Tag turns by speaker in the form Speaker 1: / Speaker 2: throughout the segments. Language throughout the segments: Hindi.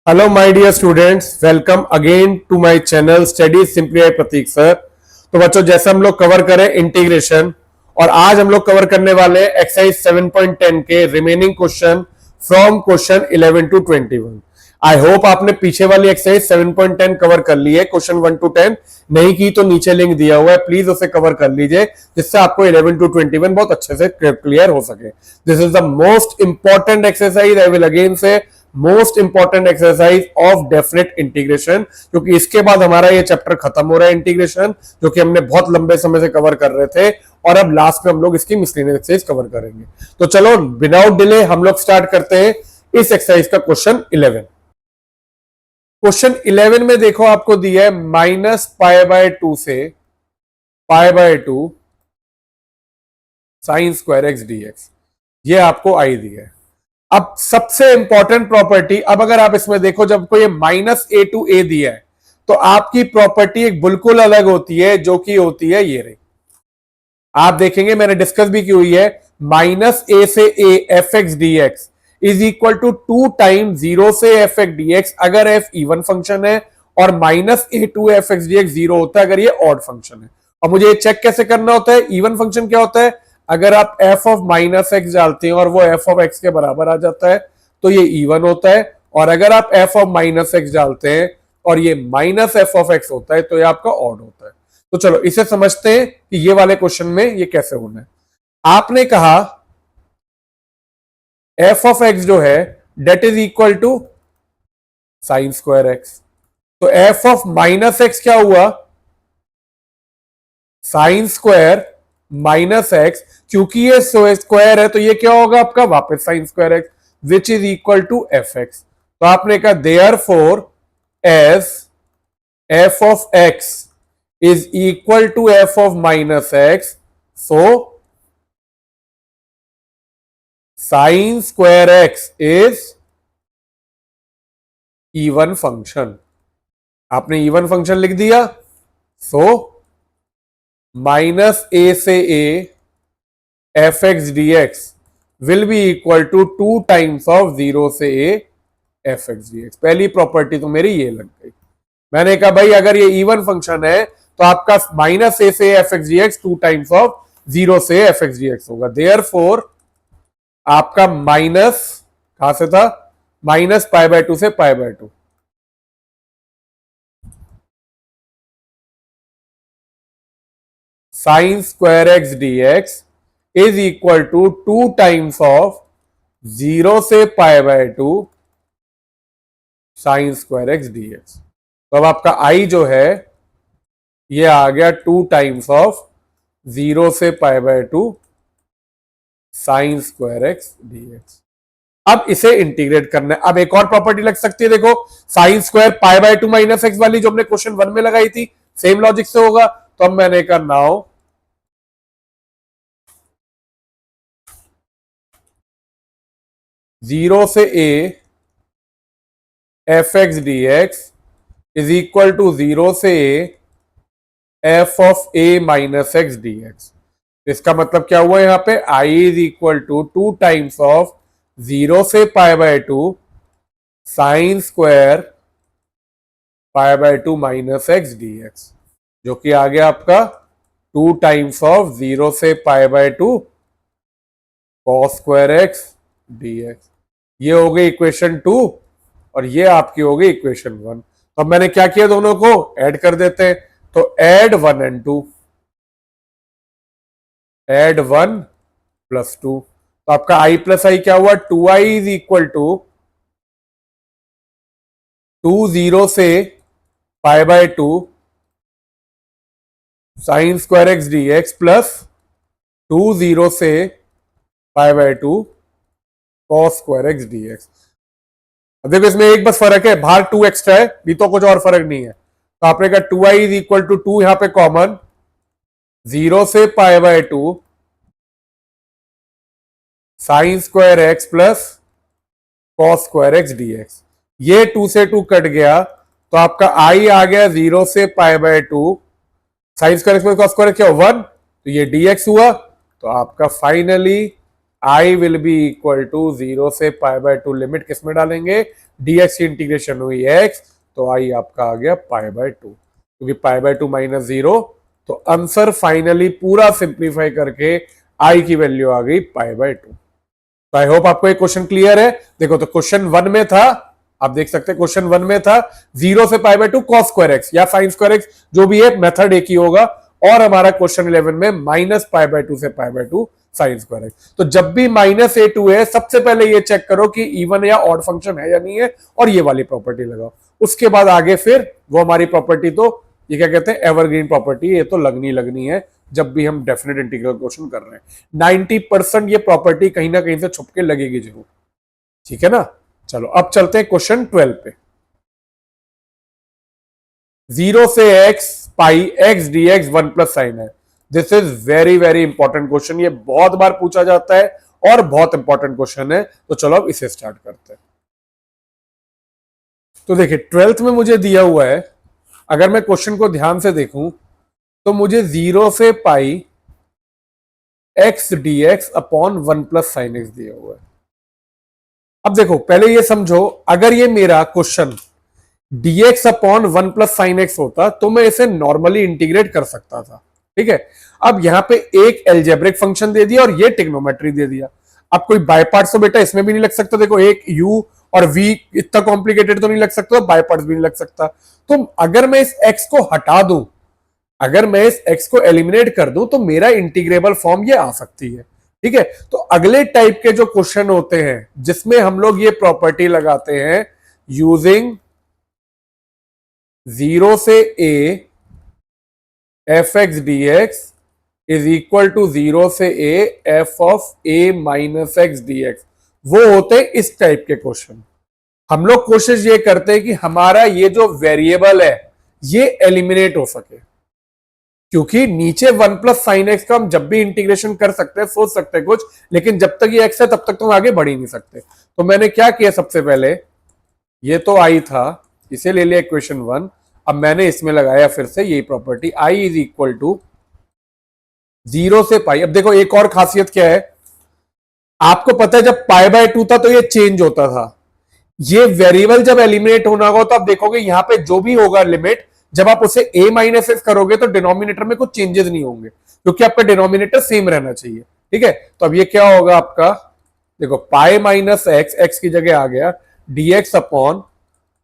Speaker 1: Hello my dear students, welcome again to my channel study simply by Pratik sir. तो बच्चों, जैसे हम लोग कवर करें इंटीग्रेशन, और आज हम लोग कवर करने वाले हैं एक्सरसाइज 7.10 के remaining question from question 11 to 21। I hope आपने पीछे वाली एक्सरसाइज 7.10 कवर कर ली है, क्वेश्चन 1 टू 10। नहीं की तो नीचे लिंक दिया हुआ है, प्लीज उसे कवर कर लीजिए जिससे आपको 11 टू 21 बहुत अच्छे से क्लियर हो सके। This is the most important exercise, I will again say most important exercise of definite integration, क्योंकि इसके बाद हमारा ये चैप्टर खत्म हो रहा है इंटीग्रेशन, जो कि हमने बहुत लंबे समय से कवर कर रहे थे, और अब लास्ट में हम लोग इसकी मिसलेनियस एक्सरसाइज कवर करेंगे। तो चलो विदाउट डिले हम लोग स्टार्ट करते हैं इस एक्सरसाइज का क्वेश्चन 11। क्वेश्चन 11 में देखो आपको दिया है -π/2 से π/2 sin स्क्वायर एक्स dx। ये आपको आई दिया है। अब सबसे इंपॉर्टेंट प्रॉपर्टी, अब अगर आप इसमें देखो, जब कोई -a to a दिया है तो आपकी प्रॉपर्टी एक बिल्कुल अलग होती है, जो कि होती है ये रही। आप देखेंगे, मैंने डिस्कस भी की हुई है, -a से a f x d x is equal to 2 time 0 से एफ एक्स डी एक्स अगर f इवन फंक्शन है, और -a to f x d x 0 होता है अगर ये ऑड फंक्शन है। और मुझे ये चेक कैसे करना होता है, इवन फंक्शन क्या होता है, अगर आप f ऑफ -x डालते हैं और वो f ऑफ x के बराबर आ जाता है तो ये इवन होता है, और अगर आप f ऑफ -x डालते हैं और ये -f ऑफ x होता है तो ये आपका ऑड होता है। तो चलो इसे समझते हैं कि ये वाले क्वेश्चन में ये कैसे होना है। आपने कहा f ऑफ x जो है that is equal to sine square x, तो f ऑफ -x क्या हुआ, साइन स्क्वायर -x, क्योंकि ये स्क्वायर है तो ये क्या होगा आपका वापस sine square x, which is equal to f x. तो आपने कहा therefore as f of x is equal to f of -x, so sine square x is even function. आपने इवन फंक्शन लिख दिया, सो -a से a f x d x will be equal to 2 times of 0 से a f x d x. पहली प्रॉपर्टी तो मेरी ये लग गई। मैंने कहा भाई अगर ये इवन फंक्शन है तो आपका -a से f x d x 2 times of 0 से एफ एक्स डी एक्स होगा। देयरफॉर आपका माइनस कहां से था, -π/2 से π/2, sine square x dx is equal to 2 times of 0 से π/2 साइन स्क्वायर एक्स dx। तो अब आपका i जो है ये आ गया 2 टाइम्स ऑफ 0 से π/2 साइन स्क्वायर एक्स dx। अब इसे इंटीग्रेट करना है। अब एक और प्रॉपर्टी लग सकती है, देखो साइन स्क्वायर π/2 -x वाली जो हमने क्वेश्चन 1 में लगाई थी, सेम लॉजिक से होगा। तो अब मैंने कहा नाउ 0 से a f x d x is equal to 0 से a f of a -x dx। इसका मतलब क्या हुआ, यहां पे i is equal to 2 times of 0 से π/2 साइन स्क्वायर π/2 -x dx, जो कि आ गया आपका 2 टाइम्स ऑफ 0 से π/2 cos स्क्वायर x dx। ये हो गई इक्वेशन 2 और ये आपकी हो गई इक्वेशन 1। तो अब मैंने क्या किया, दोनों को ऐड कर देते हैं। तो ऐड 1 एंड 2, ऐड 1 प्लस 2, तो आपका i प्लस आई क्या हुआ, 2i इज इक्वल टू 2 0 से π/2 sine square x dx plus 2 0 से π/2 cos स्क्वायर एक्स dx। अब देखो इसमें एक बस फर्क है, बाहर 2 एक्स्ट्रा है, भी तो कुछ और फर्क नहीं है। तो आपने कहा 2i इज इक्वल टू 2 यहां पे कॉमन, 0 से π/2 sine square x plus cos square x dx। ये 2 से 2 कट गया तो आपका i आ गया 0 से π/2 sine square x plus cos square क्या 1, तो ये dx हुआ। तो आपका finally I will be equal to 0 से π/2 लिमिट किसमें डालेंगे, dx की इंटीग्रेशन हुई x, तो आई आपका आ गया π/2, क्योंकि π/2 माइनस 0, तो आंसर फाइनली पूरा सिंप्लीफाई करके आई की वैल्यू आ गई π/2। तो आई होप आपको एक क्वेश्चन क्लियर है। देखो तो क्वेश्चन 1 में था, आप देख सकते हैं क्वेश्चन 1 में था 0 से π/2 cos स्क्वायर एक्स या sin स्क्वायर एक्स, जो भी है मेथड एक ही होगा, और हमारा क्वेश्चन 11 में माइनस π/2 से π/2 sin स्क्वायर एक्स। तो जब भी -a2 है, सबसे पहले ये चेक करो कि इवन या ऑड फंक्शन है या नहीं है, और ये वाली प्रॉपर्टी लगाओ। उसके बाद आगे फिर वो हमारी प्रॉपर्टी, तो ये क्या कहते हैं, एवरग्रीन प्रॉपर्टी, ये तो लगनी है जब भी हम डेफिनेट इंटीग्रल क्वेश्चन कर रहे हैं। 90% ये प्रॉपर्टी कहीं ना कहीं से छुप के लगेगी जरूर, ठीक है ना। चलो अब चलते हैं क्वेश्चन 12 पे। 0 से x पाई x dx 1 प्लस साइन है। This is very very important question, ये बहुत बार पूछा जाता है और बहुत इंपॉर्टेंट क्वेश्चन है। तो चलो अब इसे स्टार्ट करते हैं। तो देखिए 12th में मुझे दिया हुआ है, अगर मैं क्वेश्चन को ध्यान से देखूं तो मुझे 0 से पाई x dx upon 1 plus sine x दिया हुआ है। अब देखो पहले ये समझो, अगर ये मेरा question dx upon 1 plus sine x होता तो मैं इसे नॉर्मली इंटीग्रेट कर सकता था, ठीक है। अब यहां पे एक एल्जेब्रिक फंक्शन दे दिया और ये ट्रिग्नोमेट्री दे दिया। अब कोई बाय पार्ट्स तो बेटा इसमें भी नहीं लग सकता, देखो एक u और v इतना कॉम्प्लिकेटेड तो नहीं लग सकता, बाय पार्ट्स भी नहीं लग सकता। तो अगर मैं इस x को हटा दूं, अगर मैं इस x को एलिमिनेट कर दूं, तो मेरा इंटीग्रेबल फॉर्म ये आ सकती है, ठीक है। तो अगले टाइप के जो क्वेश्चन होते हैं जिसमें हम लोग ये प्रॉपर्टी लगाते हैं यूजिंग 0 से a f x d x is equal to 0 से a f of a minus x d x, वो होते हैं इस टाइप के क्वेश्चन। हम लोग कोशिश ये करते हैं कि हमारा ये जो वेरिएबल है ये एलिमिनेट हो सके, क्योंकि नीचे 1 प्लस साइन एक्स का हम जब भी इंटीग्रेशन कर सकते हैं, सोच सकते हैं कुछ, लेकिन जब तक ये एक्स है तब तक तो हम आगे बढ़ ही नहीं सकते। तो मैंने क्या किया, सबसे पहले ये तो आई था, इसे ले लिया इक्वेशन 1। अब मैंने इसमें लगाया फिर से यही property, I is equal to 0 से पाई। अब देखो एक और खासियत क्या है, आपको पता है जब π/2 था तो ये चेंज होता था। ये वेरिएबल जब एलिमिनेट होना होगा तो आप देखोगे यहां पे जो भी होगा लिमिट, जब आप उसे a माइनस एक्स करोगे तो डिनोमिनेटर में कुछ चेंजेस नहीं होंगे, क्योंकि आपका डिनोमिनेटर सेम रहना चाहिए, ठीक है। तो अब ये क्या होगा आपका, देखो पाई माइनस एक्स, एक्स की जगह आ गया dx upon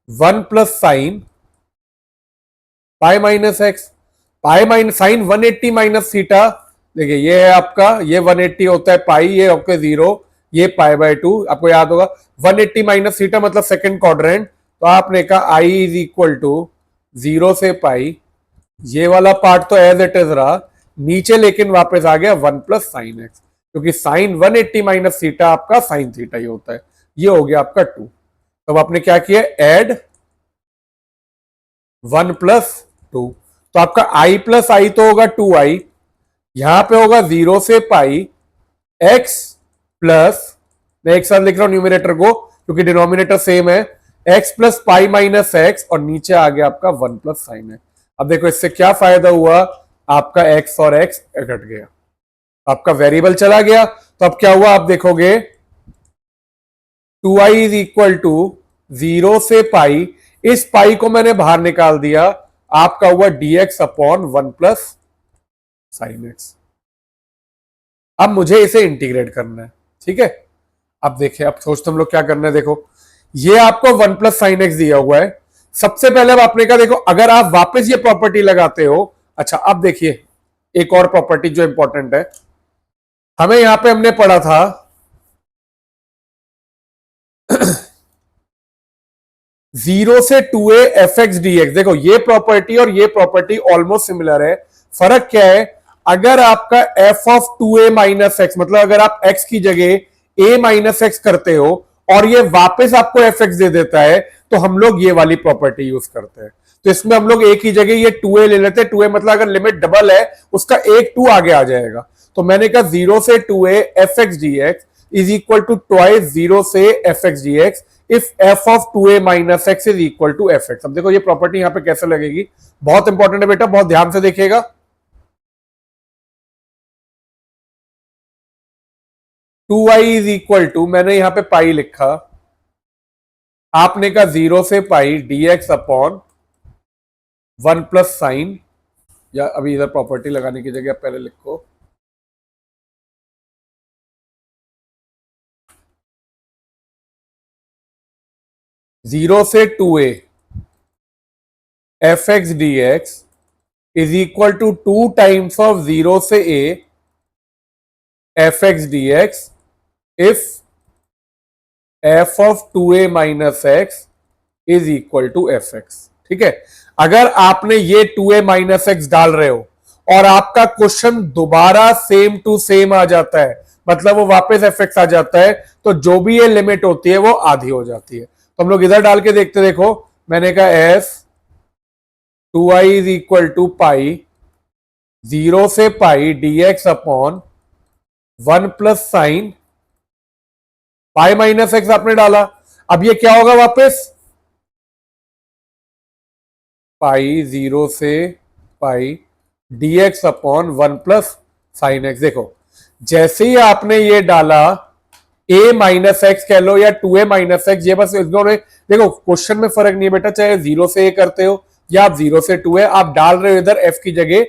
Speaker 1: 1 plus sine pi minus x, pi minus sine 180 minus theta. देखिए ये है आपका, ये 180 होता है पाई, ये आपके 0, ये π/2, आपको याद होगा 180 माइनस थीटा मतलब सेकंड क्वाड्रेंट। तो आपने कहा i इज इक्वल टू 0 से पाई, ये वाला पार्ट तो एज इट इज रहा, नीचे लेकिन वापस आ गया 1 प्लस साइन एक्स, क्योंकि साइन 180 माइनस थीटा आपका साइन थीटा ही होता है। ये हो गया आपका 2। तब आपने क्या किया, एड 1 प्लस 2, तो आपका i प्लस आई तो होगा 2i, यहां पे होगा 0 से पाई x प्लस, मैं एक साथ लिख रहा हूं न्यूमिनेटर को क्योंकि डिनोमिनेटर सेम है, x plus pi minus x, और नीचे आ गया आपका 1 प्लस साइन है। अब देखो इससे क्या फायदा हुआ, आपका x और x घट गया, आपका वेरिएबल चला गया। तो अब क्या हुआ आप देखोगे 2i इज इक्वल टू 0 से पाई, इस पाई को मैंने बाहर निकाल दिया, आपका हुआ dx upon 1 plus sine x. अब मुझे इसे इंटीग्रेट करना है, ठीक है। अब देखिए, अब सोचते हम लोग क्या करना है, देखो ये आपको 1 प्लस साइन एक्स दिया हुआ है। सबसे पहले अब आपने कहा देखो अगर आप वापस ये प्रॉपर्टी लगाते हो, अच्छा अब देखिए एक और प्रॉपर्टी जो इंपॉर्टेंट है, हमें यहां पे हमने पढ़ा था 0 से 2a f x d x. देखो ये प्रॉपर्टी और ये प्रॉपर्टी ऑलमोस्ट सिमिलर है, फर्क क्या है, अगर आपका f of 2a minus x, मतलब अगर आप x की जगह a माइनस एक्स करते हो और ये वापस आपको fx दे देता है, तो हम लोग ये वाली प्रॉपर्टी यूज करते हैं। तो इसमें हम लोग a की जगह ये 2a ले लेते हैं, 2a मतलब अगर लिमिट डबल है उसका एक 2 आगे आ जाएगा। तो मैंने कहा 0 से 2a f x d x is equal to twice 0 से f x d x if f of 2a minus x is equal to fx। अब देखो ये प्रॉपर्टी यहां पे कैसे लगेगी, बहुत इंपॉर्टेंट है बेटा, बहुत ध्यान से देखिएगा। 2y इज इक्वल टू, मैंने यहां पे पाई लिखा, आपने कहा 0 से pi dx upon 1 plus sign, या अभी इधर प्रॉपर्टी लगाने की जगह पहले लिखो, जीरो से 2a f x d x is equal to 2 times of 0 से a f x d x if f of 2a minus x is equal to f x. ठीक है, अगर आपने ये 2a माइनस एक्स डाल रहे हो और आपका क्वेश्चन दोबारा सेम टू सेम आ जाता है, मतलब वो वापस एफ एक्स आ जाता है, तो जो भी ये लिमिट होती है वो आधी हो जाती है। तो हम लोग इधर डाल के देखते, देखो मैंने कहा f 2i is equal to pi 0 से pi dx upon 1 plus sine pi minus x आपने डाला। अब ये क्या होगा वापस, पाई 0 से pi dx upon 1 plus sine x. देखो जैसे ही आपने ये डाला a माइनस एक्स कह लो या 2a माइनस एक्स, ये बस देखो क्वेश्चन में फर्क नहीं है बेटा, चाहे 0 से a करते हो या आप 0 से 2a, आप डाल रहे हो इधर f की जगह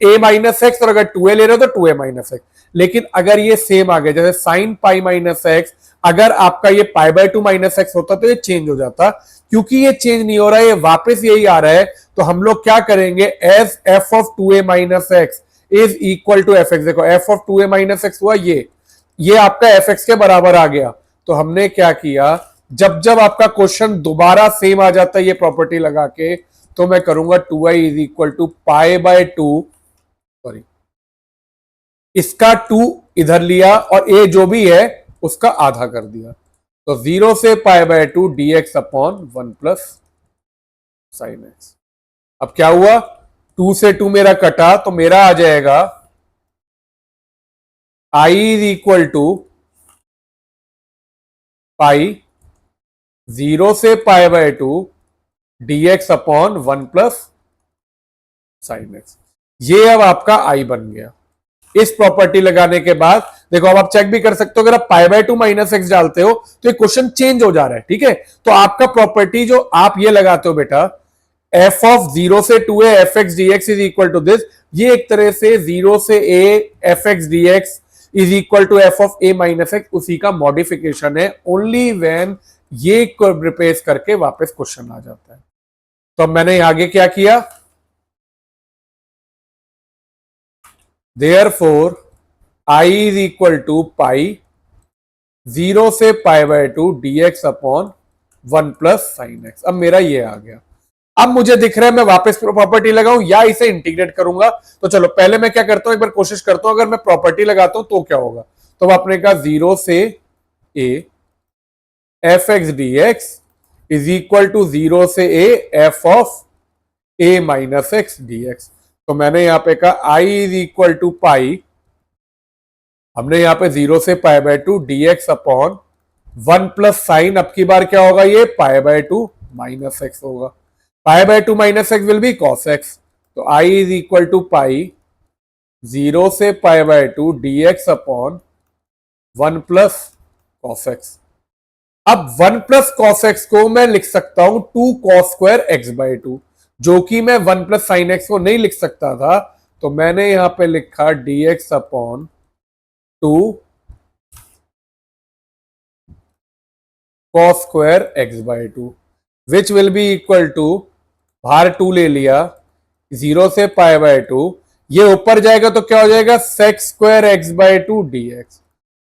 Speaker 1: a माइनस एक्स, और अगर 2a ले रहे हो तो 2a माइनस एक्स। लेकिन अगर ये सेम आ गया, जैसे साइन पाई माइनस एक्स, अगर आपका ये पाई बाय 2 माइनस एक्स होता तो ये चेंज हो जाता, क्योंकि ये चेंज नहीं हो रहा है, ये वापस यही आ रहा है, तो हम लोग क्या करेंगे, as f of 2a minus x is equal to f x. देखो f of 2a minus x हुआ, ये आपका एफ एक्स के बराबर आ गया। तो हमने क्या किया, जब जब आपका क्वेश्चन दोबारा सेम आ जाता है ये प्रॉपर्टी लगा के, तो मैं करूंगा 2i is equal to pi by 2, sorry इसका 2 इधर लिया और a जो भी है उसका आधा कर दिया, तो 0 से pi by 2 dx upon 1 plus sine x. अब क्या हुआ, 2 से 2 मेरा कटा, तो मेरा आ जाएगा i is equal to pi 0 से pi by 2 dx upon 1 plus sine x. ये अब आपका i बन गया। इस प्रॉपर्टी लगाने के बाद देखो, अब आप चेक भी कर सकते हो, अगर आप पाई बाय 2 माइनस एक्स डालते हो तो ये क्वेश्चन चेंज हो जा रहा है। ठीक है, तो आपका प्रॉपर्टी जो आप ये लगाते हो बेटा, एफ ऑफ 0 से 2a f x d x is equal to this, ये एक तरह से 0 से a f x d x is equal to f of a minus x, उसी का मॉडिफिकेशन है, ओनली व्हेन ये रिप्लेस करके वापस क्वेश्चन आ जाता है। तो अब मैंने आगे क्या किया, Therefore, I is equal to पाई 0 से pi by 2 dx upon 1 plus sine x. अब मेरा ये आ गया। अब मुझे दिख रहा है मैं वापस प्रॉपर्टी लगाऊं या इसे इंटीग्रेट करूंगा, तो चलो पहले मैं क्या करता हूं, एक बार कोशिश करता हूं, अगर मैं प्रॉपर्टी लगाता हूं तो क्या होगा। तो आपने कहा 0 से a f x d x is equal to 0 से a f of a minus x d x. तो मैंने यहां पे कहा i is equal to pi, हमने यहां पे 0 से pi by 2 dx upon 1 plus sine, अब की बार क्या होगा, ये पाई बाय 2 माइनस एक्स होगा, पाई by 2 minus x will be cos x. तो i is equal to pi 0 से pi by 2 dx upon 1 plus cos x. अब 1 प्लस कॉस एक्स को मैं लिख सकता हूं 2 कॉस स्क्वायर एक्स बाय 2, जो कि मैं 1 प्लस साइन एक्स को नहीं लिख सकता था, तो मैंने यहां पे लिखा dx upon 2 cos square x by 2 which will be equal to, बाहर 2 ले लिया, 0 से पाई बाय 2, ये ऊपर जाएगा तो क्या हो जाएगा, sec square x by 2 dx।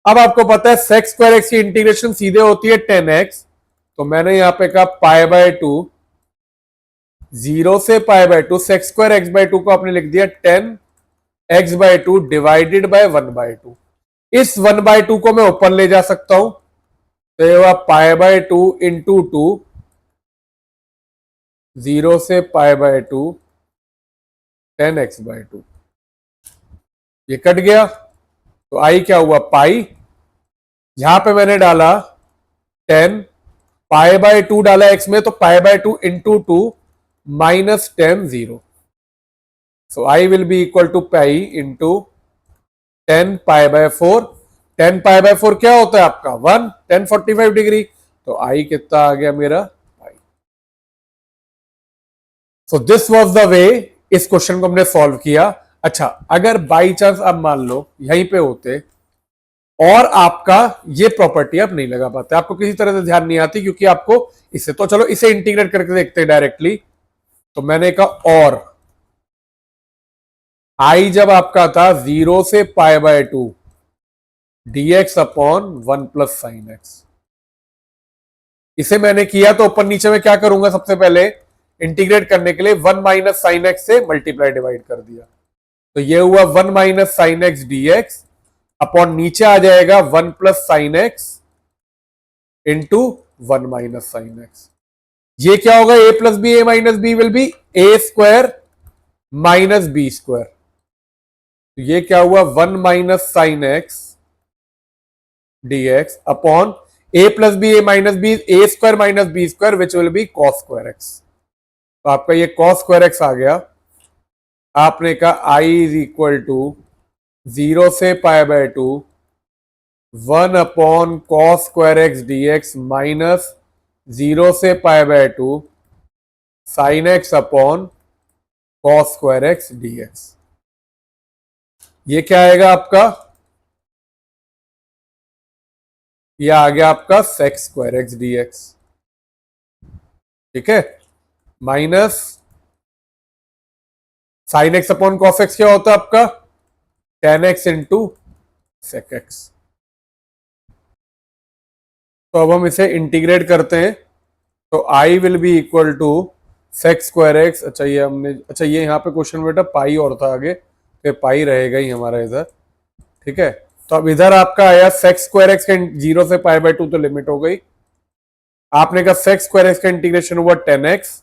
Speaker 1: अब आपको पता है सेक स्क्वायर एक्स की इंटीग्रेशन सीधे होती है 10x, तो मैंने यहां पे कहा पाई बाय 2 0 से pi by 2, sec square x by 2 को आपने लिख दिया 10x bye 2 divided by 1 by 2। इस 1 बाय 2 को मैं ऊपर ले जा सकता हूं, तो ये हुआ पाई बाय 2 इंटू 2, 0 से पाई बाय 2 10x बाय 2, ये कट गया, तो आई क्या हुआ पाई, यहां पे मैंने डाला 10, पाई बाय 2 डाला x में, तो pi by 2 into 2 minus 10 0, so I will be equal to pi into 10 pi by 4, 10 pi by 4 क्या होता है आपका 1, 1045 डिग्री। तो आई कितना आ गया मेरा pi. So this was the way इस क्वेश्चन को हमने सॉल्व किया। अच्छा, अगर बाई चांस आप मान लो यहीं पे होते और आपका ये प्रॉपर्टी आप नहीं लगा पाते, आपको किसी तरह से ध्यान नहीं आती क्योंकि आपको इसे, तो चलो इसे इंटीग्रेट करके देखते हैं डायरेक्टली। तो मैंने कहा और आई जब आपका था 0 से pi by 2 dx upon 1 plus sine x, इसे मैंने किया तो ऊपर नीचे में क्या करूंगा, सबसे पहले इंटीग्रेट करने के लिए 1 माइनस साइन एक्स से मल्टीप्लाई डिवाइड कर दिया। तो ये हुआ 1 minus sine x d x upon नीचे आ जाएगा 1 plus sine x into 1 minus sine x. ये क्या होगा, a plus b, a minus b will be a square minus b square. तो ये क्या हुआ 1 minus sine x d x upon a plus b, a minus b, a square minus b square which will be cos square x. तो आपका ये कॉस स्क्वायर एक्स आ गया। आपने कहा आई इज इक्वल टू 0 से pi by 2 1 upon cos square x d x minus 0 से pi by 2 sine x upon cos square x d x. ये क्या आएगा आपका, ये आ गया आपका sec square x d x. ठीक है, minus sine x upon cos x क्या होता है आपका tan x into sec x. तो अब हम इसे इंटीग्रेट करते हैं। तो I will be equal to sec square x. अच्छा ये हमने, अच्छा ये यहाँ पे क्वेश्चन बेटा पाई और था आगे, तो पाई रहेगा ही हमारा इधर। ठीक है, तो अब इधर आपका आया सेक्स स्क्वायर एक्स का 0 से पाई बाय 2 तो लिमिट हो गई। आपने कहा सेक्स स्क्वायर एक्स का इंटीग्रेशन हुआ 10x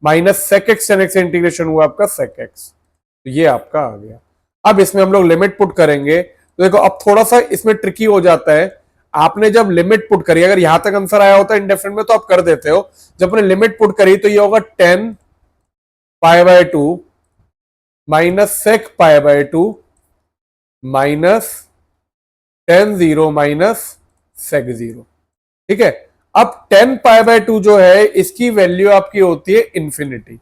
Speaker 1: minus sec x, 10x का इंटीग्रेशन हुआ आपका सेक एक्स। तो ये आपका आ गया। अब इसमें हम लोग लिमिट पुट करेंगे। तो देखो अब थोड़ा सा इसमें ट्रिकी हो जाता है। आपने जब लिमिट पुट करी, अगर यहां तक आंसर आया होता है इंडेफिनिट में तो आप कर देते हो, जब आपने लिमिट पुट करी तो ये होगा 10 pi by 2 minus sec pi by 2 minus 10 0 minus sec 0। ठीक है, अब 10 पाई बाय 2 जो है इसकी वैल्यू आपकी होती है इंफिनिटी,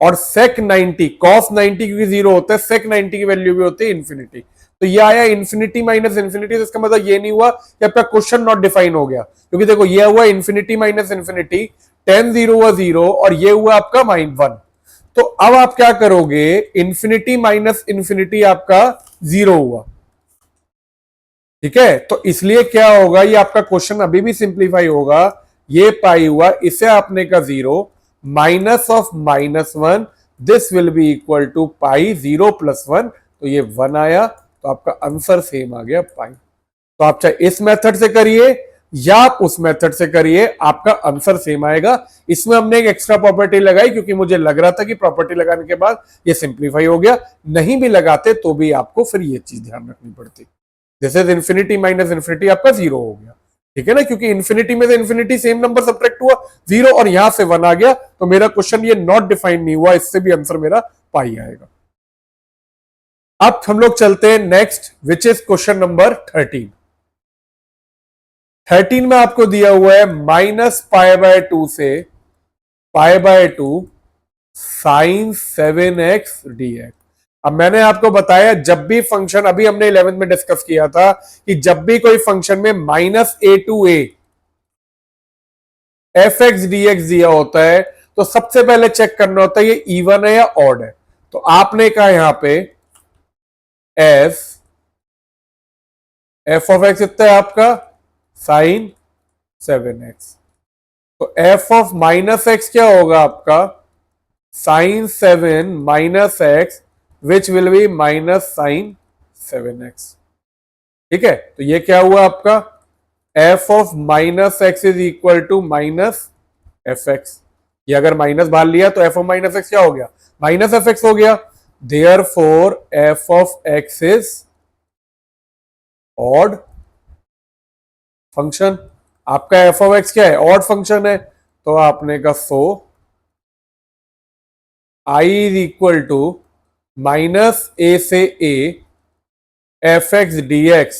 Speaker 1: और सेक 90 कॉस 90 क्योंकि 0 होता है, सेक 90 की वैल्यू भी होती है इंफिनिटी। तो ये आया इंफिनिटी माइनस इंफिनिटी। तो इसका मतलब ये नहीं हुआ कि आपका क्वेश्चन नॉट डिफाइन हो गया, क्योंकि देखो ये हुआ इंफिनिटी माइनस इंफिनिटी, 10 0 हुआ 0 और ये हुआ आपका -1। तो अब आप क्या करोगे, इंफिनिटी माइनस इंफिनिटी आपका 0 हुआ। ठीक है, तो इसलिए क्या होगा, ये आपका क्वेश्चन अभी भी सिंप्लीफाई होगा। ये पाई हुआ, इसे आपने का 0 minus of -1, this will be equal to pi 0 plus 1। तो ये 1 आया, तो आपका आंसर सेम आ गया पाई। तो आप चाहे इस मेथड से करिए या आप उस मेथड से करिए, आपका आंसर सेम आएगा। इसमें हमने एक एक्स्ट्रा प्रॉपर्टी लगाई क्योंकि मुझे लग रहा था कि प्रॉपर्टी लगाने के बाद ये सिंप्लीफाई हो गया। नहीं भी लगाते तो भी आपको फिर ये चीज ध्यान रखनी पड़ती। This is infinity minus infinity आपका 0 हो गया। ठीक है ना, क्योंकि इंफिनिटी में से इंफिनिटी सेम नंबर सब्ट्रैक्ट हुआ 0 और यहां से 1 आ गया, तो मेरा क्वेश्चन ये नॉट डिफाइन नहीं हुआ, इससे भी आंसर मेरा पाई आएगा। अब हम लोग चलते हैं next, which is question number 13। 13 में आपको दिया हुआ है माइनस पाई बाय 2 से pi by 2 sine 7x dx। अब मैंने आपको बताया जब भी फंक्शन, अभी हमने 11th में डिस्कस किया था कि जब भी कोई फंक्शन में -a to a fx dx दिया होता है तो सबसे पहले चेक करना होता है ये इवन है या ऑड है। तो आपने कहा यहां पे f ऑफ x कितना है आपका साइन 7x। तो f ऑफ माइनस एक्स क्या होगा आपका sine 7 minus x which will be minus sine 7x। ठीक है, तो ये क्या हुआ आपका f of minus x is equal to minus f x. ये अगर माइनस बाहर लिया तो f ऑफ माइनस एक्स क्या हो गया माइनस एफ एक्स हो गया। Therefore f of x is odd function. आपका f ऑफ x क्या है, ऑड फंक्शन है। तो आपने कहा so i is equal to minus a से a f x d x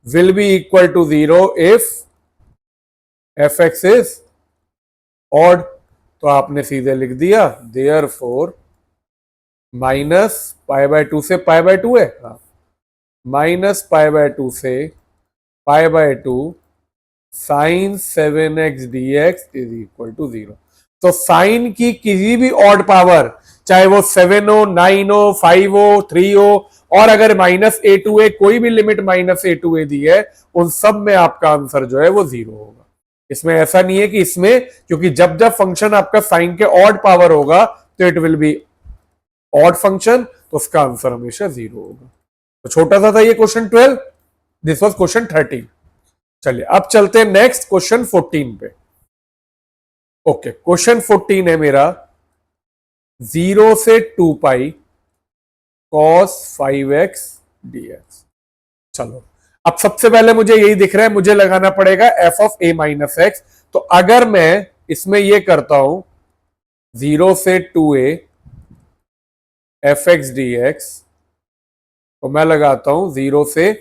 Speaker 1: will be equal to 0 if fx is odd। तो आपने सीधे लिख दिया therefore माइनस पाई बाय 2 से पाई बाय 2 है, हाँ, माइनस पाई बाय 2 से pi by 2 sine 7x dx is equal to 0। तो साइन की किसी भी ऑड पावर, चाहे वो 7 हो, 9 हो, 5 हो, 3 हो, और अगर माइनस ए टू ए कोई भी लिमिट माइनस ए टू ए दी है, उन सब में आपका आंसर जो है वो 0 होगा। इसमें ऐसा नहीं है कि इसमें, क्योंकि जब जब फंक्शन आपका साइन के ऑड पावर होगा तो it will be odd function, तो उसका आंसर हमेशा 0 होगा। तो छोटा सा था ये क्वेश्चन 12, दिस वाज क्वेश्चन 13। चलिए अब चलते हैं नेक्स्ट क्वेश्चन 14 पे। ओके, क्वेश्चन 14 है मेरा 0 से 2 पाई cos 5x dx। चलो अब सबसे पहले मुझे यही दिख रहा है, मुझे लगाना पड़ेगा f of a minus x. तो अगर मैं इसमें ये करता हूं 0 से 2a fx dx, तो मैं लगाता हूं 0 से,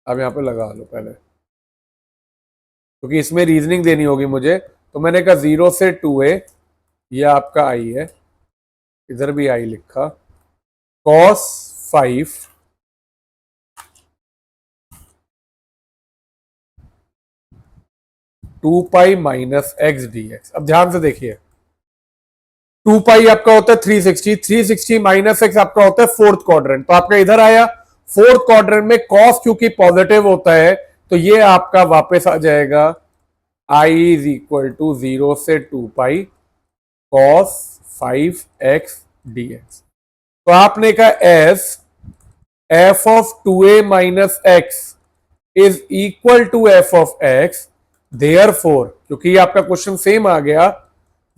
Speaker 1: अब यहां पे लगा लो पहले क्योंकि इसमें रीजनिंग देनी होगी मुझे। तो मैंने कहा 0 से 2a, ये आपका i है, इधर भी i लिखा, cos 5 2 पाई माइनस एक्स dx। अब ध्यान से देखिए, 2 पाई आपका होता है 360, 360 माइनस एक्स आपका होता है फोर्थ क्वाड्रेंट। तो आपका इधर आया फोर्थ क्वाड्रेंट में cos क्योंकि पॉजिटिव होता है, तो ये आपका वापस आ जाएगा i इज इक्वल टू 0 से 2 पाई cos 5x dx। तो आपने कहा as f of 2a minus x is equal to f of x, therefore क्योंकि आपका क्वेश्चन सेम आ गया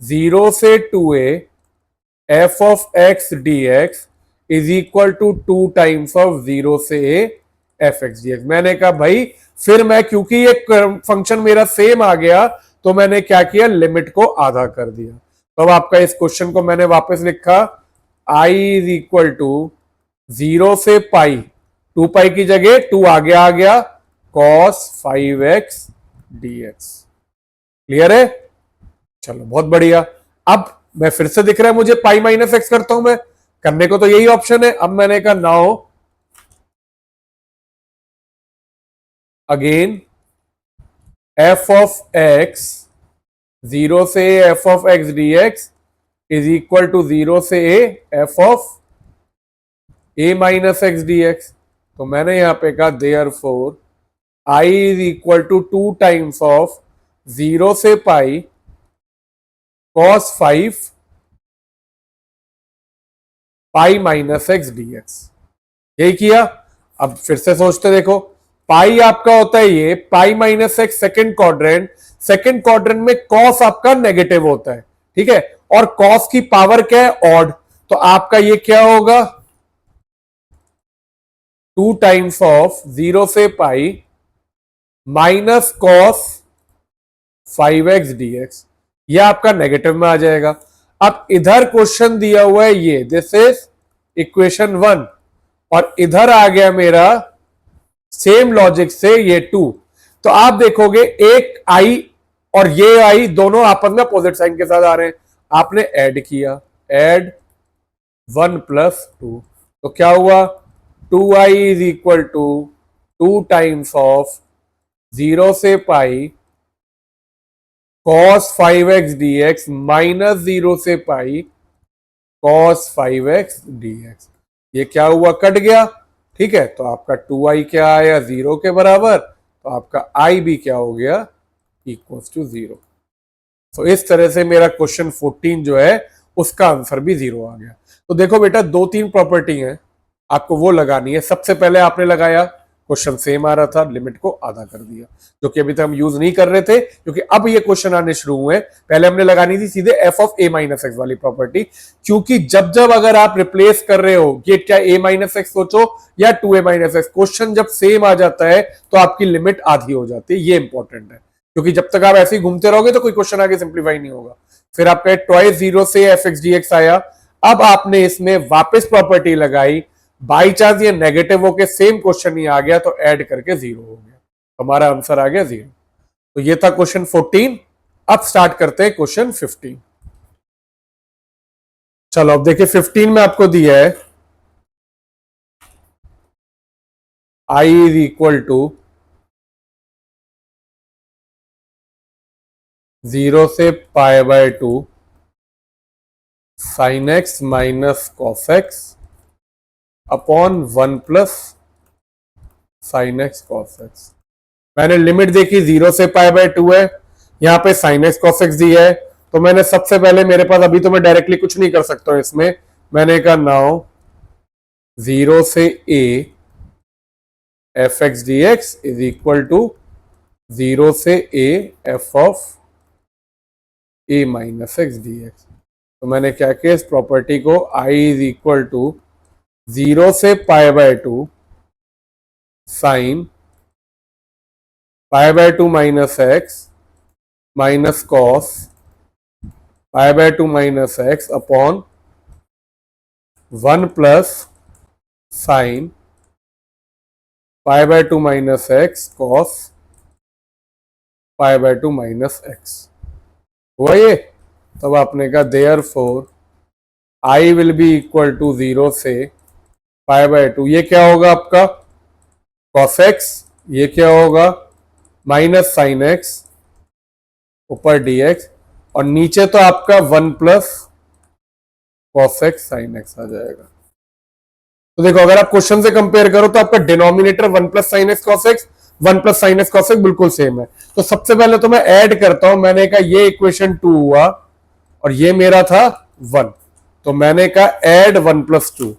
Speaker 1: 0 से 2a f of x dx is equal to 2 times of 0 से a f x dx। मैंने कहा भाई फिर मैं, क्योंकि ये फंक्शन मेरा सेम आ गया, तो मैंने क्या किया, लिमिट को आधा कर दिया। तो अब आपका इस क्वेश्चन को मैंने वापस लिखा i इज इक्वल टू 0 से पाई, 2 पाई की जगह 2 आगे आ गया, cos 5x dx। क्लियर है? चलो बहुत बढ़िया। अब मैं फिर से दिख रहा है मुझे पाई माइनस एक्स करता हूं, मैं करने को तो यही ऑप्शन है। अब मैंने कहा now again f of x 0 से f of x dx is equal to 0 से a f of a minus x dx। तो मैंने यहां पे कहा therefore i is equal to 2 times of 0 से pi cos 5 pi minus x dx। यही किया। अब फिर से सोचते देखो, पाई आपका होता है ये पाई minus x second quadrant, second quadrant में cos आपका नेगेटिव होता है, ठीक है, और cos की पावर क्या है, ऑड। तो आपका ये क्या होगा 2 टाइम्स ऑफ 0 से pi minus cos 5x dx, ये आपका नेगेटिव में आ जाएगा। अब इधर क्वेश्चन दिया हुआ है ये, दिस इज इक्वेशन 1, और इधर आ गया मेरा सेम लॉजिक से ये 2। तो आप देखोगे एक i और ये i दोनों आपस में अपोजिट साइन के साथ आ रहे हैं, आपने ऐड किया, ऐड 1 प्लस 2, तो क्या हुआ 2i is equal to 2 times of 0 से pi cos 5x dx minus 0 से पाई cos 5x dx। ये क्या हुआ, कट गया, ठीक है। तो आपका 2i क्या आया 0 के बराबर, तो आपका i भी क्या हो गया इक्वल्स टू 0। तो इस तरह से मेरा क्वेश्चन 14 जो है उसका आंसर भी 0 आ गया। तो देखो बेटा 2-3 प्रॉपर्टी है, आपको वो लगानी है। सबसे पहले आपने लगाया, क्वेश्चन सेम आ रहा था, लिमिट को आधा कर दिया, जो कि अभी तक हम यूज नहीं कर रहे थे क्योंकि अब ये क्वेश्चन आने शुरू हुए। पहले हमने लगानी थी सीधे f of a minus x वाली प्रॉपर्टी, क्योंकि जब जब अगर आप रिप्लेस कर रहे हो, ये क्या a माइनस एक्स सोचो या 2a माइनस एक्स, क्वेश्चन जब सेम आ जाता है तो आपकी लिमिट आधी हो जाती है। ये इंपॉर्टेंट है क्योंकि जब तक आप ऐसे ही घूमते रहोगे तो कोई क्वेश्चन आगे सिंप्लीफाई नहीं होगा। फिर आपका ट्वाइस 0 से fx dx आया। अब आपने इसमें वापस प्रॉपर्टी लगाई बाई चांस ये नेगेटिव होके सेम क्वेश्चन ही आ गया तो ऐड करके 0 हो गया, हमारा आंसर आ गया 0। तो ये था क्वेश्चन 14। अब स्टार्ट करते हैं क्वेश्चन 15। चलो अब देखिए 15 में आपको दिया है I इज इक्वल टू 0 से π/2 sin x minus cos x upon 1 plus sine x cos x. मैंने लिमिट देखी 0 से π/2 है, यहां पे साइन एक्स कॉस एक्स दिया है, तो मैंने सबसे पहले मेरे पास अभी तो मैं डायरेक्टली कुछ नहीं कर सकता हूं इसमें, मैंने कहा नाउ 0 से a f x d x is equal to 0 से a f of a minus x d x. तो मैंने क्या किया, इस प्रॉपर्टी को I इज इक्वल टू 0 से π/2 sine π/2 minus x minus cos π/2 minus x upon 1 plus sine π/2 minus x cos π/2 minus x हुआ ये। तब आपने कहा therefore I will be equal to 0 से π/2, ये क्या होगा आपका cos x, ये क्या होगा माइनस साइन एक्स ऊपर dx, और नीचे तो आपका 1 plus cos x sin x आ जाएगा। तो देखो अगर आप क्वेश्चन से कंपेयर करो तो आपका denominator 1 plus sine x cos x 1 plus sine x cos x बिल्कुल सेम है। तो सबसे पहले तो मैं ऐड करता हूं, मैंने कहा ये इक्वेशन 2 हुआ और ये मेरा था 1, तो मैंने कहा ऐड 1 प्लस 2,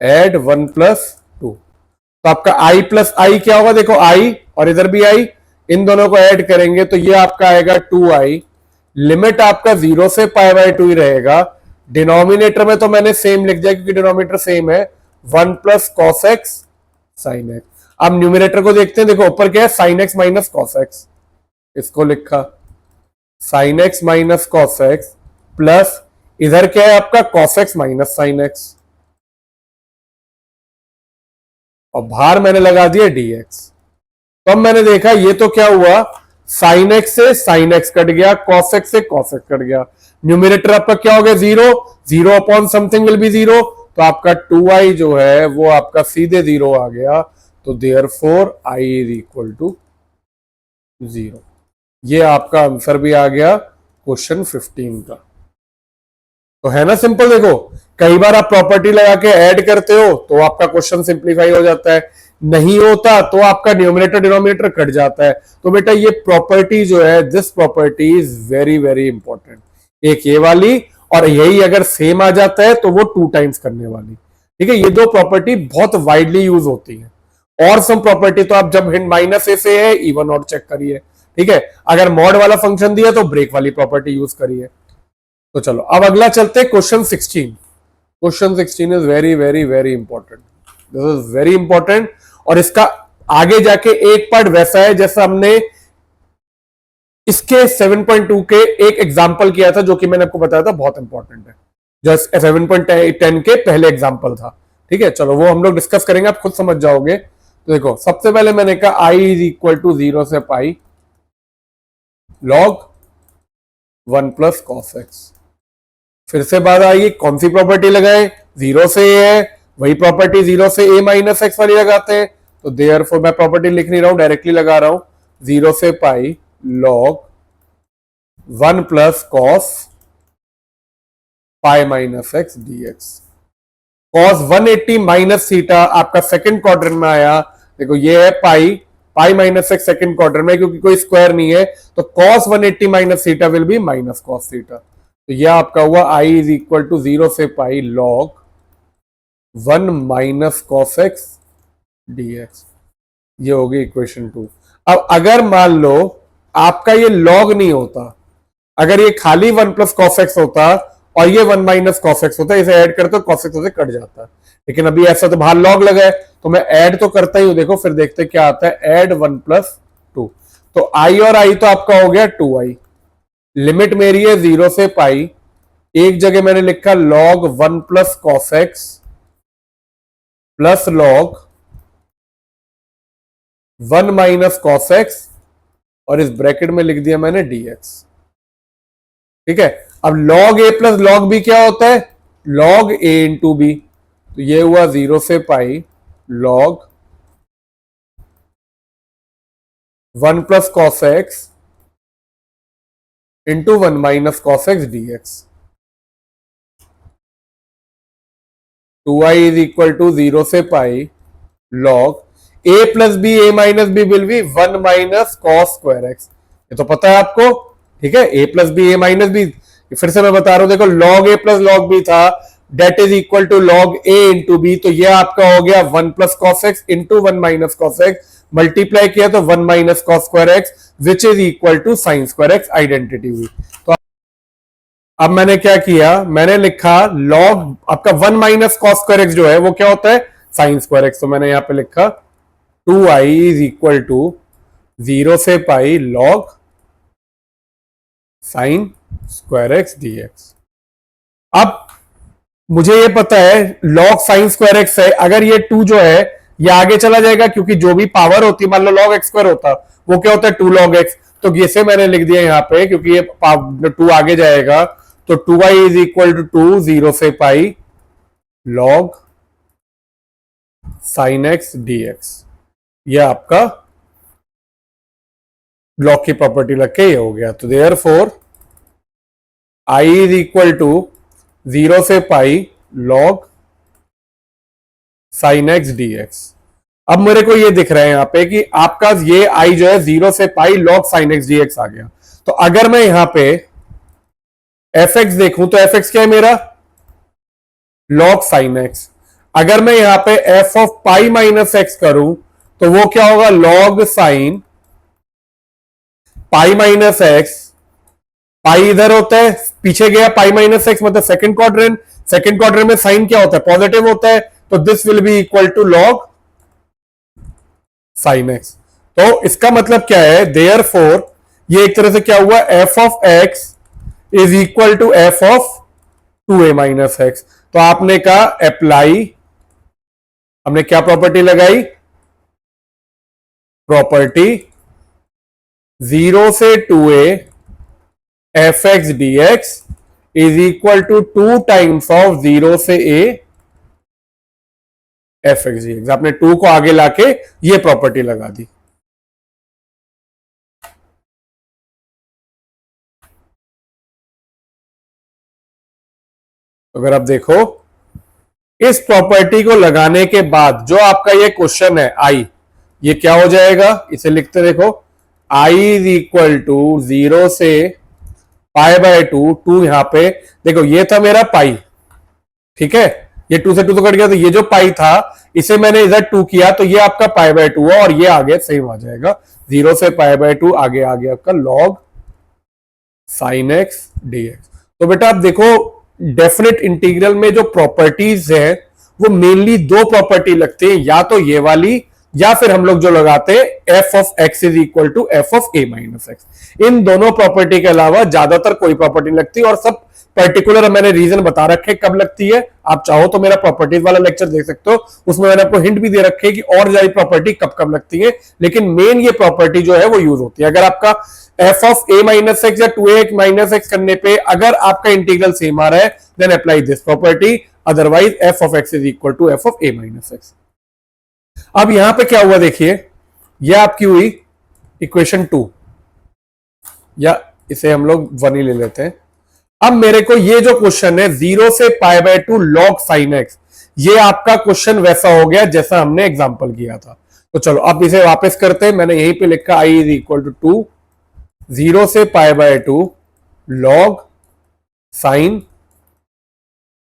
Speaker 1: ऐड 1 प्लस 2, तो आपका i प्लस आई क्या होगा, देखो i और इधर भी i, इन दोनों को ऐड करेंगे तो ये आपका आएगा 2i, लिमिट आपका 0 से π/2 ही रहेगा। डिनोमिनेटर में तो मैंने सेम लिख दिया क्योंकि डिनोमिनेटर सेम है, 1 plus cos x sine x. अब न्यूमिनेटर को देखते हैं, देखो ऊपर क्या है sine x minus cos x, इसको लिखा sine x minus cos x plus इधर क्या है आपका cos x minus sine x, और बाहर मैंने लगा दिया dx। तो अब मैंने देखा ये तो क्या हुआ, साइन एक्स से साइन एक्स कट गया, कॉस एक्स से कॉस एक्स कट गया, न्यूमिनेटर आपका क्या हो गया 0, 0 अपॉन समथिंग विल बी 0, तो आपका 2i जो है वो आपका सीधे 0 आ गया। तो therefore i is equal to 0। ये आपका आंसर भी आ गया क्वेश्चन 15 का। तो है ना सिंपल। देखो कई बार आप प्रॉपर्टी लगा के ऐड करते हो तो आपका क्वेश्चन सिंप्लीफाई हो जाता है, नहीं होता तो आपका न्यूमिनेटर डिनोमिनेटर कट जाता है। तो बेटा ये प्रॉपर्टी जो है, this property is very very important, एक ये वाली और यही अगर सेम आ जाता है तो वो 2 टाइम्स करने वाली, ठीक है। ये दो प्रॉपर्टी बहुत वाइडली यूज होती है। और सम प्रॉपर्टी तो आप जब हिंड माइनस ए से है इवन और चेक करिए, ठीक है। अगर मॉड वाला फंक्शन दिया तो ब्रेक वाली प्रॉपर्टी यूज करिए। तो चलो अब अगला चलते हैं question 16। Question 16 is very very very important, this is very important. और इसका आगे जाके एक पार्ट वैसा है जैसा हमने इसके 7.2 के एक एग्जाम्पल किया था, जो कि मैंने आपको बताया था बहुत इंपॉर्टेंट है, जो 7.10 के पहले एग्जाम्पल था, ठीक है। चलो वो हम लोग डिस्कस करेंगे, आप खुद समझ जाओगे। तो देखो सबसे पहले मैंने कहा i इज इक्वल टू 0 से pi log 1 plus cos x. फिर से बात आई कौन सी प्रॉपर्टी लगाएं, 0 से ए है, वही प्रॉपर्टी 0 से ए माइनस एक्स वाली लगाते हैं। तो देयरफॉर मैं प्रॉपर्टी लिख नहीं रहा हूं, डायरेक्टली लगा रहा हूं 0 से pi log 1 plus cos pi minus x dx। Cos 180 minus theta आपका सेकंड क्वाड्रेंट में आया। देखो ये है pi, pi minus x second quadrant में, क्योंकि कोई स्क्वायर नहीं है तो cos 180 minus theta will be minus cos theta. तो यह आपका हुआ i इज इक्वल टू 0 से pi log 1 minus cos x dx। ये होगी इक्वेशन 2। अब अगर मान लो आपका ये लॉग नहीं होता, अगर ये खाली 1 प्लस कॉस एक्स होता और ये 1 माइनस कॉस एक्स होता, इसे ऐड करते तो कॉस एक्स से कट जाता, लेकिन अभी ऐसा तो बाहर लॉग लगा है तो मैं ऐड तो करता ही हूं। देखो फिर देखते क्या आता है, ऐड 1 प्लस 2, तो i और i तो आपका हो गया 2i, लिमिट मेरी है 0 से पाई एक जगह मैंने लिखा log 1 plus cos x plus log 1 minus cos x, और इस ब्रैकेट में लिख दिया मैंने dx। ठीक है, अब log a plus log b क्या होता है? log a into B. तो ये हुआ 0 से pi log 1 plus cos x into 1 minus cos x dx। 2i is equal to 0 से pi log a plus b, a minus b will be 1 minus cos square x. ये तो पता है आपको। ठीक है, a plus b, a minus b, फिर से मैं बता रहा हूं, देखो log a plus log b था, that is equal to log a into B. तो ये आपका हो गया 1 plus cos x into 1 minus cos x, multiply किया तो 1 minus cos square x which is equal to sine square x, identity हुई। तो अब मैंने क्या किया, मैंने लिखा log आपका 1 माइनस कॉस स्क्वायर एक्स जो है वो क्या होता है? Sign square x. तो मैंने यहां पे लिखा 2i इज इक्वल टू 0 से pi log sign square x dx। अब मुझे ये पता है log साइन स्क्वायर एक्स है, अगर ये 2 जो है ये आगे चला जाएगा, क्योंकि जो भी पावर होती है, मान लो log x स्क्वायर होता वो क्या होता है? 2 log x। तो इसे मैंने लिख दिया यहां पे, क्योंकि ये 2 आगे जाएगा, तो 2i इज इक्वल टू 2 0 से pi log sine x dx। ये आपका लॉग की प्रॉपर्टी लग के ये हो गया। तो therefore i is equal to 0 से pi log sine x dx। अब मेरे को ये दिख रहा है यहां पे कि आपका ये i जो है 0 से pi log sine x dx आ गया। तो अगर मैं यहां पे fx देखूं तो fx क्या है मेरा? log sine x. अगर मैं यहां पे f of pi minus x करूं तो वो क्या होगा? log sine pi minus x. Pi इधर होता है, पीछे गया पाई माइनस एक्स, मतलब सेकंड क्वाड्रेंट। सेकंड क्वाड्रेंट में साइन क्या होता है? पॉजिटिव होता है। तो this will be equal to log sine x. तो इसका मतलब क्या है? देयरफॉर ये एक तरह से क्या हुआ? f of x is equal to f of 2a minus x. तो आपने कहा अप्लाई, हमने क्या प्रॉपर्टी लगाई? प्रॉपर्टी 0 से 2a f x d x is equal to 2 times of 0 से a f x d x. आपने 2 को आगे लाके ये प्रॉपर्टी लगा दी। अगर आप देखो इस प्रॉपर्टी को लगाने के बाद जो आपका ये क्वेश्चन है आई, ये क्या हो जाएगा? इसे लिखते देखो, आई इज इक्वल टू 0 से पाई बाय 2 यहां पे देखो, ये था मेरा पाई। ठीक है, ये 2 से 2 तो कट गया, तो ये जो पाई था इसे मैंने इधर 2 किया, तो ये आपका पाई बाय 2 है, और ये आगे सेम आ जाएगा 0 से पाई बाय 2, आगे आ गया आपका log साइन एक्स dx। तो बेटा आप देखो डेफिनेट इंटीग्रल में जो प्रॉपर्टीज है वो मेनली 2 प्रॉपर्टी लगती है, या तो ये वाली, या फिर हम लोग जो लगाते हैं f of x is equal to f of a minus x. इन दोनों प्रॉपर्टी के अलावा ज्यादातर कोई प्रॉपर्टी लगती है, और सब पर्टिकुलर मैंने रीजन बता रखे कब लगती है। आप चाहो तो मेरा प्रॉपर्टीज वाला लेक्चर देख सकते हो, उसमें मैंने आपको हिंट भी दे रखे कि और ज्यादा प्रॉपर्टी कब कब लगती है, लेकिन मेन ये प्रॉपर्टी जो है वो यूज होती है। अगर आपका F of a minus x या 2a माइनस एक्स करने पे अगर आपका इंटीग्रल सेम आ रहा है, then apply this property, otherwise f of x is equal to f of a minus x. अब यहां पे क्या हुआ देखिए, यह आपकी हुई इक्वेशन 2, या इसे हम लोग 1 ही ले लेते हैं। अब मेरे को ये जो क्वेश्चन है 0 से pi by 2 log sine x, ये आपका क्वेश्चन वैसा हो गया जैसा हमने एग्जांपल किया था। तो चलो अब इसे वापस करते हैं। मैंने यहीं पे लिखा आई इज इक्वल टू 2 0 से pi by 2 log sine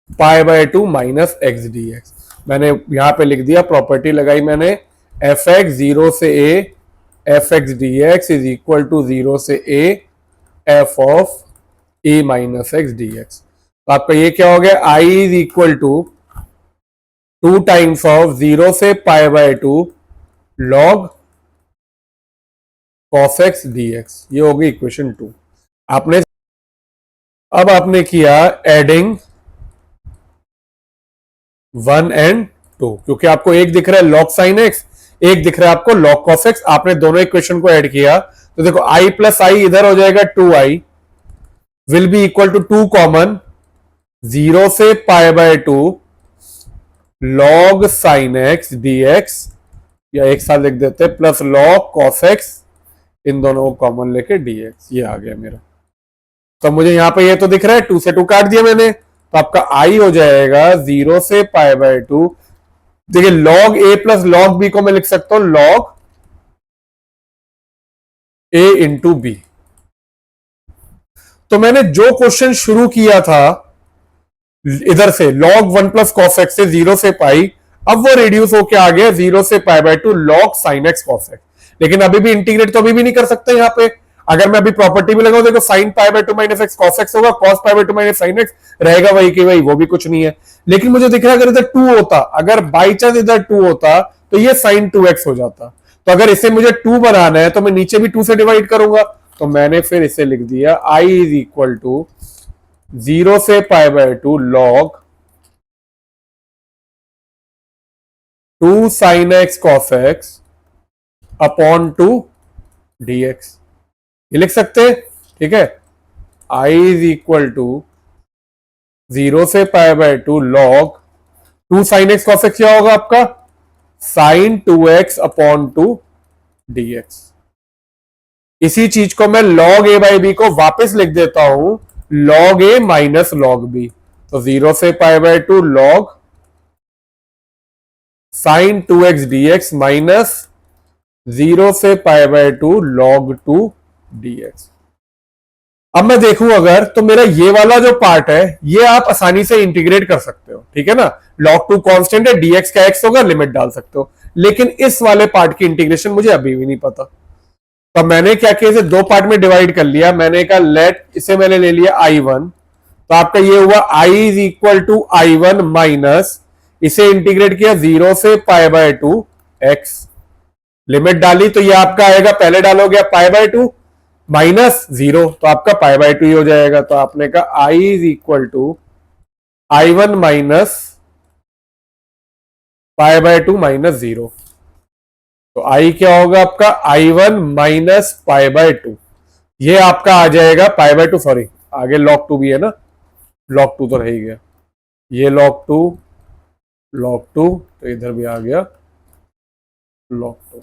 Speaker 1: pi by 2 minus x d x. मैंने यहां पे लिख दिया, प्रॉपर्टी लगाई मैंने, एफ एक्स 0 से a f x d x is equal to 0 से a f of a minus x d x. तो आपका ये क्या हो गया? I is equal to 2 times of 0 से pi by 2 log cos x d x. ये हो गई इक्वेशन 2। आपने अब आपने किया एडिंग 1 एंड 2, क्योंकि आपको एक दिख रहा है log sin x, एक दिख रहा है आपको log cos x, आपने दोनों इक्वेशन को ऐड किया तो देखो i प्लस आई इधर हो जाएगा 2i will be equal to 2 common 0 से pi by 2 log sin x dx, या एक साथ लिख देते हैं प्लस log cos x, इन दोनों को कॉमन लेके dx, ये आ गया मेरा। तो मुझे यहां पे ये तो दिख रहा है 2 से 2 काट दिया मैंने, तो आपका i हो जाएगा 0 से पाई बाय 2। देखिए log a plus log b को मैं लिख सकता हूं log a इंटू बी। तो मैंने जो क्वेश्चन शुरू किया था इधर से log 1 प्लस कॉस एक्स से 0 से पाई, अब वो रिड्यूस होके आ गया 0 से pi by 2 log sin x cos x। लेकिन अभी भी इंटीग्रेट तो अभी भी नहीं कर सकते यहां पे। अगर मैं अभी प्रॉपर्टी भी लगाऊं देखो sin pi by 2 minus x cos x होगा, cos pi by 2 minus sin x रहेगा वही की वही, वो भी कुछ नहीं है। लेकिन मुझे दिख रहा है अगर इधर 2 होता, अगर बाई चांस इधर 2 होता तो ये sin 2x हो जाता। तो अगर इसे मुझे 2 बनाना है तो मैं नीचे भी 2 से डिवाइड करूंगा, तो मैंने फिर इसे लिख दिया i इज इक्वल टू 0 से pi by 2 log 2 sin x cos x upon 2 dx, ये लिख सकते हैं। ठीक है, i इज इक्वल टू 0 से pi by 2 log 2 sin x cos x क्या होगा आपका sin 2x अपॉन 2 dx। इसी चीज को मैं log a बाई बी को वापस लिख देता हूं log a minus log b, तो 0 से pi by 2 log sin 2x dx minus 0 से पाई बाय 2 log 2 dx। अब मैं देखूं अगर तो मेरा ये वाला जो पार्ट है ये आप आसानी से इंटीग्रेट कर सकते हो, ठीक है ना। log 2 कांस्टेंट है, dx का x होगा, लिमिट डाल सकते हो। लेकिन इस वाले पार्ट की इंटीग्रेशन मुझे अभी भी नहीं पता, तो मैंने क्या किया इसे दो पार्ट में डिवाइड कर लिया। मैंने कहा लेट, इसे मैंने ले लिया i1, तो आपका ये हुआ i is equal to i1 minus, इसे इंटीग्रेट किया 0 से पाई बाय 2 x, लिमिट डाली तो ये आपका आएगा, पहले डालोगे पाई बाय 2 माइनस 0, तो आपका पाई बाय 2 ही हो जाएगा। तो आपने कहा i is equal to i1 minus pi by 2 minus 0, तो i क्या होगा आपका i1 माइनस पाई बाय 2, ये आपका आ जाएगा पाई बाय 2, सॉरी आगे log 2 भी है ना, log 2 तो रह ही गया, ये log 2 तो इधर भी आ गया log 2,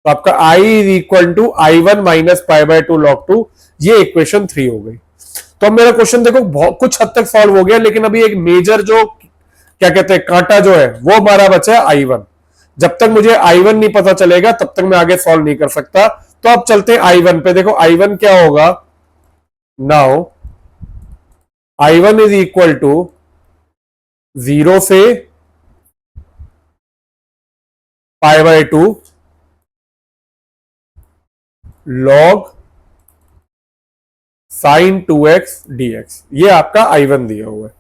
Speaker 1: तो आपका i is equal to i1 minus pi by 2 log 2, ये इक्वेशन 3 हो गई। तो अब मेरा क्वेश्चन देखो बहुत कुछ हद तक सॉल्व हो गया, लेकिन अभी एक मेजर जो क्या कहते हैं कांटा जो है वो हमारा बचा है i1। जब तक मुझे i1 नहीं पता चलेगा तब तक मैं आगे सॉल्व नहीं कर सकता। तो अब चलते हैं i1 पे, देखो i1 क्या होगा, now i1 is equal to 0 से pi by 2 log sin 2x dx, ये आपका i1 दिया हुआ है।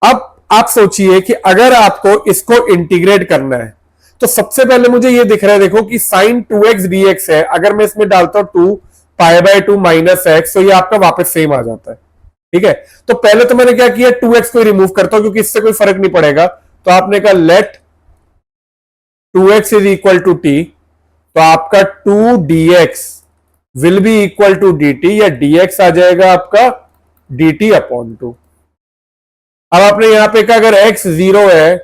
Speaker 1: अब आप सोचिए कि अगर आपको इसको इंटीग्रेट करना है तो सबसे पहले मुझे ये दिख रहा है देखो कि sin 2x dx है, अगर मैं इसमें डालता हूं 2 पाई बाय 2 माइनस एक्स, तो ये आपका वापस सेम आ जाता है। ठीक है, तो पहले तो मैंने क्या किया 2x को रिमूव करता हूं क्योंकि इससे कोई फर्क नहीं पड़ेगा, तो आपने कहा let 2x is equal to t, तो आपका 2 dx will be equal to dt, या dx आ जाएगा आपका dt अपॉन 2। अब आपने यहां पे कहा अगर x 0 है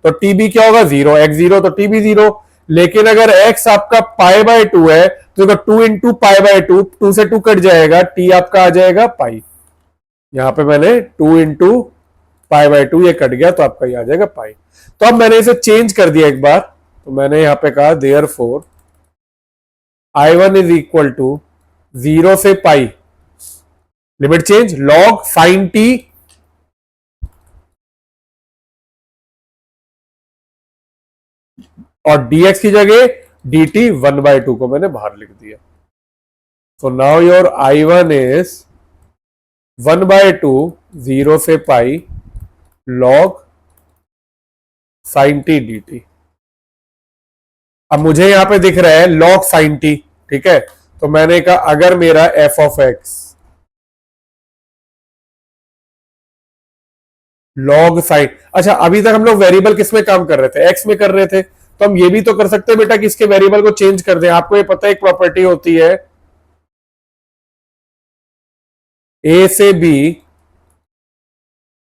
Speaker 1: तो t भी क्या होगा 0, x 0 तो t भी 0। लेकिन अगर x आपका पाई बाय 2 है तो 2 इंटू पाई बाय 2, 2 से 2 कट जाएगा, t आपका आ जाएगा पाई। यहां पे मैंने 2 इंटू पाई बाय 2 ये कट गया, तो आपका ये आ जाएगा पाई। तो अब मैंने इसे चेंज कर दिया एक बार, तो मैंने यहां पे कहा therefore i1 is equal to 0 से pi, limit change log sin t और dx की जगह dt 1 बाय 2 को मैंने बाहर लिख दिया। So now your i1 is 1 by 2 0 से pi log sin t dt। अब मुझे यहां पे दिख रहा है log sin t, ठीक है, तो मैंने कहा अगर मेरा f of x log sign. अच्छा, अभी तक हम लोग वेरिएबल किस में काम कर रहे थे, एक्स में कर रहे थे, तो हम ये भी तो कर सकते हैं बेटा कि इसके वेरिएबल को चेंज कर दें। आपको ये पता है एक प्रॉपर्टी होती है ए से b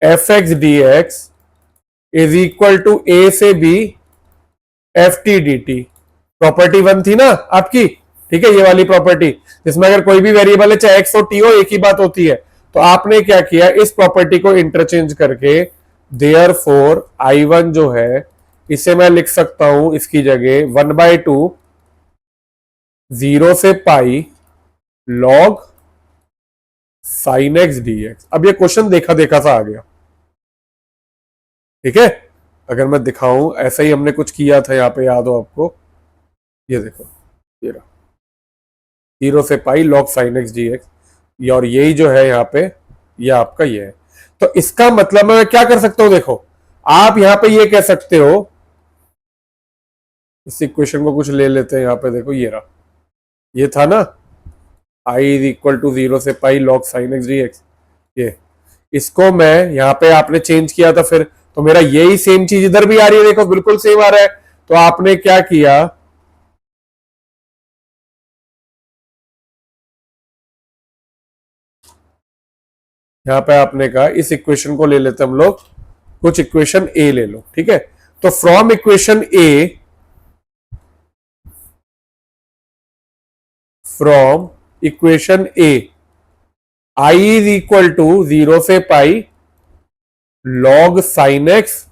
Speaker 1: f x d x is equal to a से b f t d t. Property one थी ना आपकी, ठीक है, ये वाली प्रॉपर्टी जिसमें अगर कोई भी वेरिएबल है चाहे एक्स हो टी हो एक ही बात होती है। तो आपने क्या किया, इस प्रॉपर्टी को इंटरचेंज करके देयर फोर आई वन जो है इसे मैं लिख सकता हूं इसकी जगह 1/2 0 से pi log sine x d x. अब ये क्वेश्चन देखा देखा सा आ गया, ठीक है। अगर मैं दिखाऊं, ऐसा ही हमने कुछ किया था यहाँ पे, याद हो आपको, ये देखो, ये रहा 0 से pi log sine x d x, और यही जो है यहाँ पे ये आपका ये है। तो इसका मतलब मैं क्या कर सकता हूं, देखो आप यहां पे ये कह सकते हो, इस इक्वेशन को कुछ ले लेते हैं, यहां पे देखो ये रहा, ये था ना आई इज इक्वल टू 0 से pi log sine x d x, ये इसको मैं यहां पे आपने चेंज किया था फिर, तो मेरा यही सेम चीज इधर भी आ रही है, देखो बिल्कुल सेम आ रहा है। तो आपने क्या किया, यहां पे आपने कहा इस इक्वेशन को ले लेते हम लोग, कुछ इक्वेशन ए ले लो, ठीक है। तो from equation A, from equation A I is equal to 0 से pi log sine x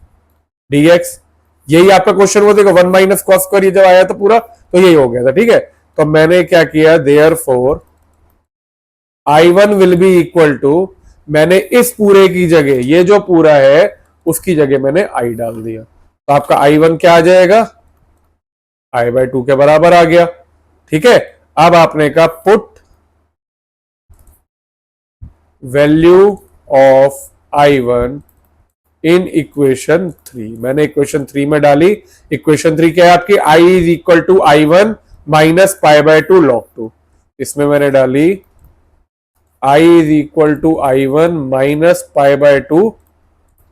Speaker 1: d x, यही आपका क्वेश्चन, वो देखो 1 माइनस कॉस स्क्वायर ये जब आया था पूरा, तो यही हो गया था, ठीक है। तो मैंने क्या किया, therefore I one will be equal to, मैंने इस पूरे की जगह ये जो पूरा है उसकी जगह मैंने आई डाल दिया, तो आपका आई वन क्या आ जाएगा, I/2 के बराबर आ गया, ठीक है। अब आपने कहा put value of I1 in equation 3, मैंने इक्वेशन 3 में डाली। इक्वेशन 3 क्या है आपकी, I is equal to I1 minus π/2 log 2, इसमें मैंने डाली I is equal to I1 minus π/2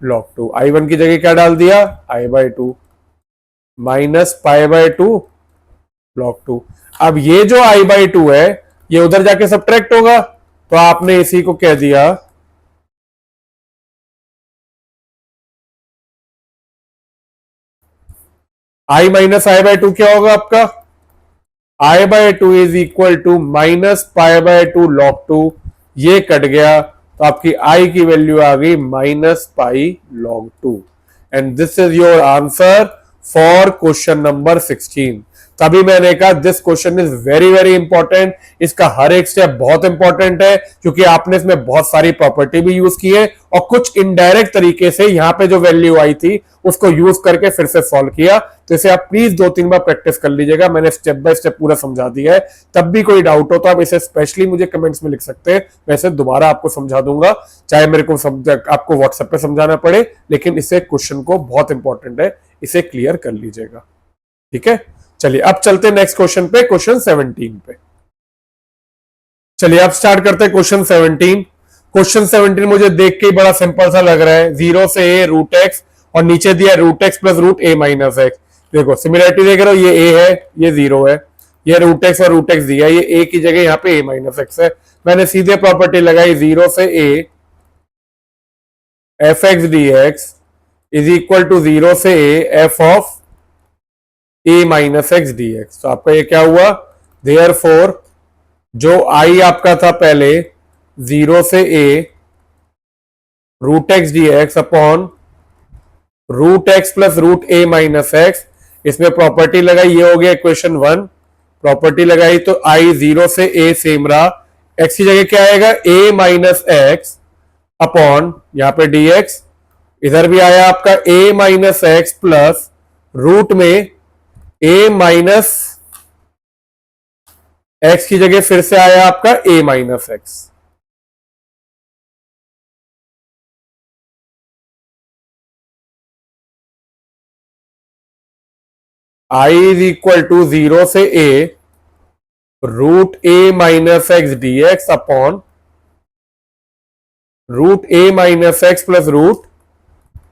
Speaker 1: log 2। I1 की जगह क्या डाल दिया, I/2 माइनस π/2 log 2। अब ये जो I/2 है ये उधर जाके सब्ट्रैक्ट होगा, तो आपने इसी को कह दिया I माइनस I/2 क्या होगा आपका, I/2 is equal to minus π/2 log 2, ये कट गया, तो आपकी I की वैल्यू आ गई minus pi log 2। And this is your answer for question number 16। तभी मैंने कहा this question is very very important, इसका हर एक स्टेप बहुत इंपॉर्टेंट है, क्योंकि आपने इसमें बहुत सारी प्रॉपर्टी भी यूज की है और कुछ इनडायरेक्ट तरीके से यहाँ पे जो वैल्यू आई थी उसको यूज करके फिर से सॉल्व किया। तो इसे आप प्लीज 2-3 बार प्रैक्टिस कर लीजिएगा, मैंने स्टेप बाय स्टेप पूरा समझा दिया है। तब भी कोई डाउट हो तो आप इसे स्पेशली मुझे कमेंट्स में लिख सकते हैं, मैं इसे दोबारा आपको समझा दूंगा, चाहे मेरे को आपको व्हाट्सएप पे समझाना पड़े, लेकिन इसे क्वेश्चन को बहुत इंपॉर्टेंट है, इसे क्लियर कर लीजिएगा, ठीक है। चलिए अब चलते हैं नेक्स्ट क्वेश्चन पे, क्वेश्चन 17 पे। चलिए अब स्टार्ट करते हैं क्वेश्चन 17। क्वेश्चन 17 मुझे देख के ही बड़ा सिंपल सा लग रहा है, 0 से ए रूट एक्स और नीचे दिया root x plus root a minus x. देखो सिमिलरिटी देख रहे हो, ये ए है ये 0 है, ये रूट एक्स और रूट एक्स दिया, ये ए की जगह यहाँ पे ए माइनस एक्स है। मैंने सीधे प्रॉपर्टी लगाई 0 से a f x d x is equal to 0 से a f of a minus x d x. तो आपका ये क्या हुआ, देयर फोर जो आई आपका था पहले 0 से a root x d x upon root x plus root a minus x, इसमें प्रॉपर्टी लगाई, ये हो गया इक्वेशन 1। प्रॉपर्टी लगाई तो आई 0 से ए सेम रहा, एक्स की जगह क्या आएगा ए माइनस एक्स अपॉन यहां पे डी एक्स, इधर भी आया आपका a minus x plus root में ए माइनस एक्स की जगह फिर से आया आपका a minus x. I is equal to 0 से a root a minus x d x upon root a minus x plus root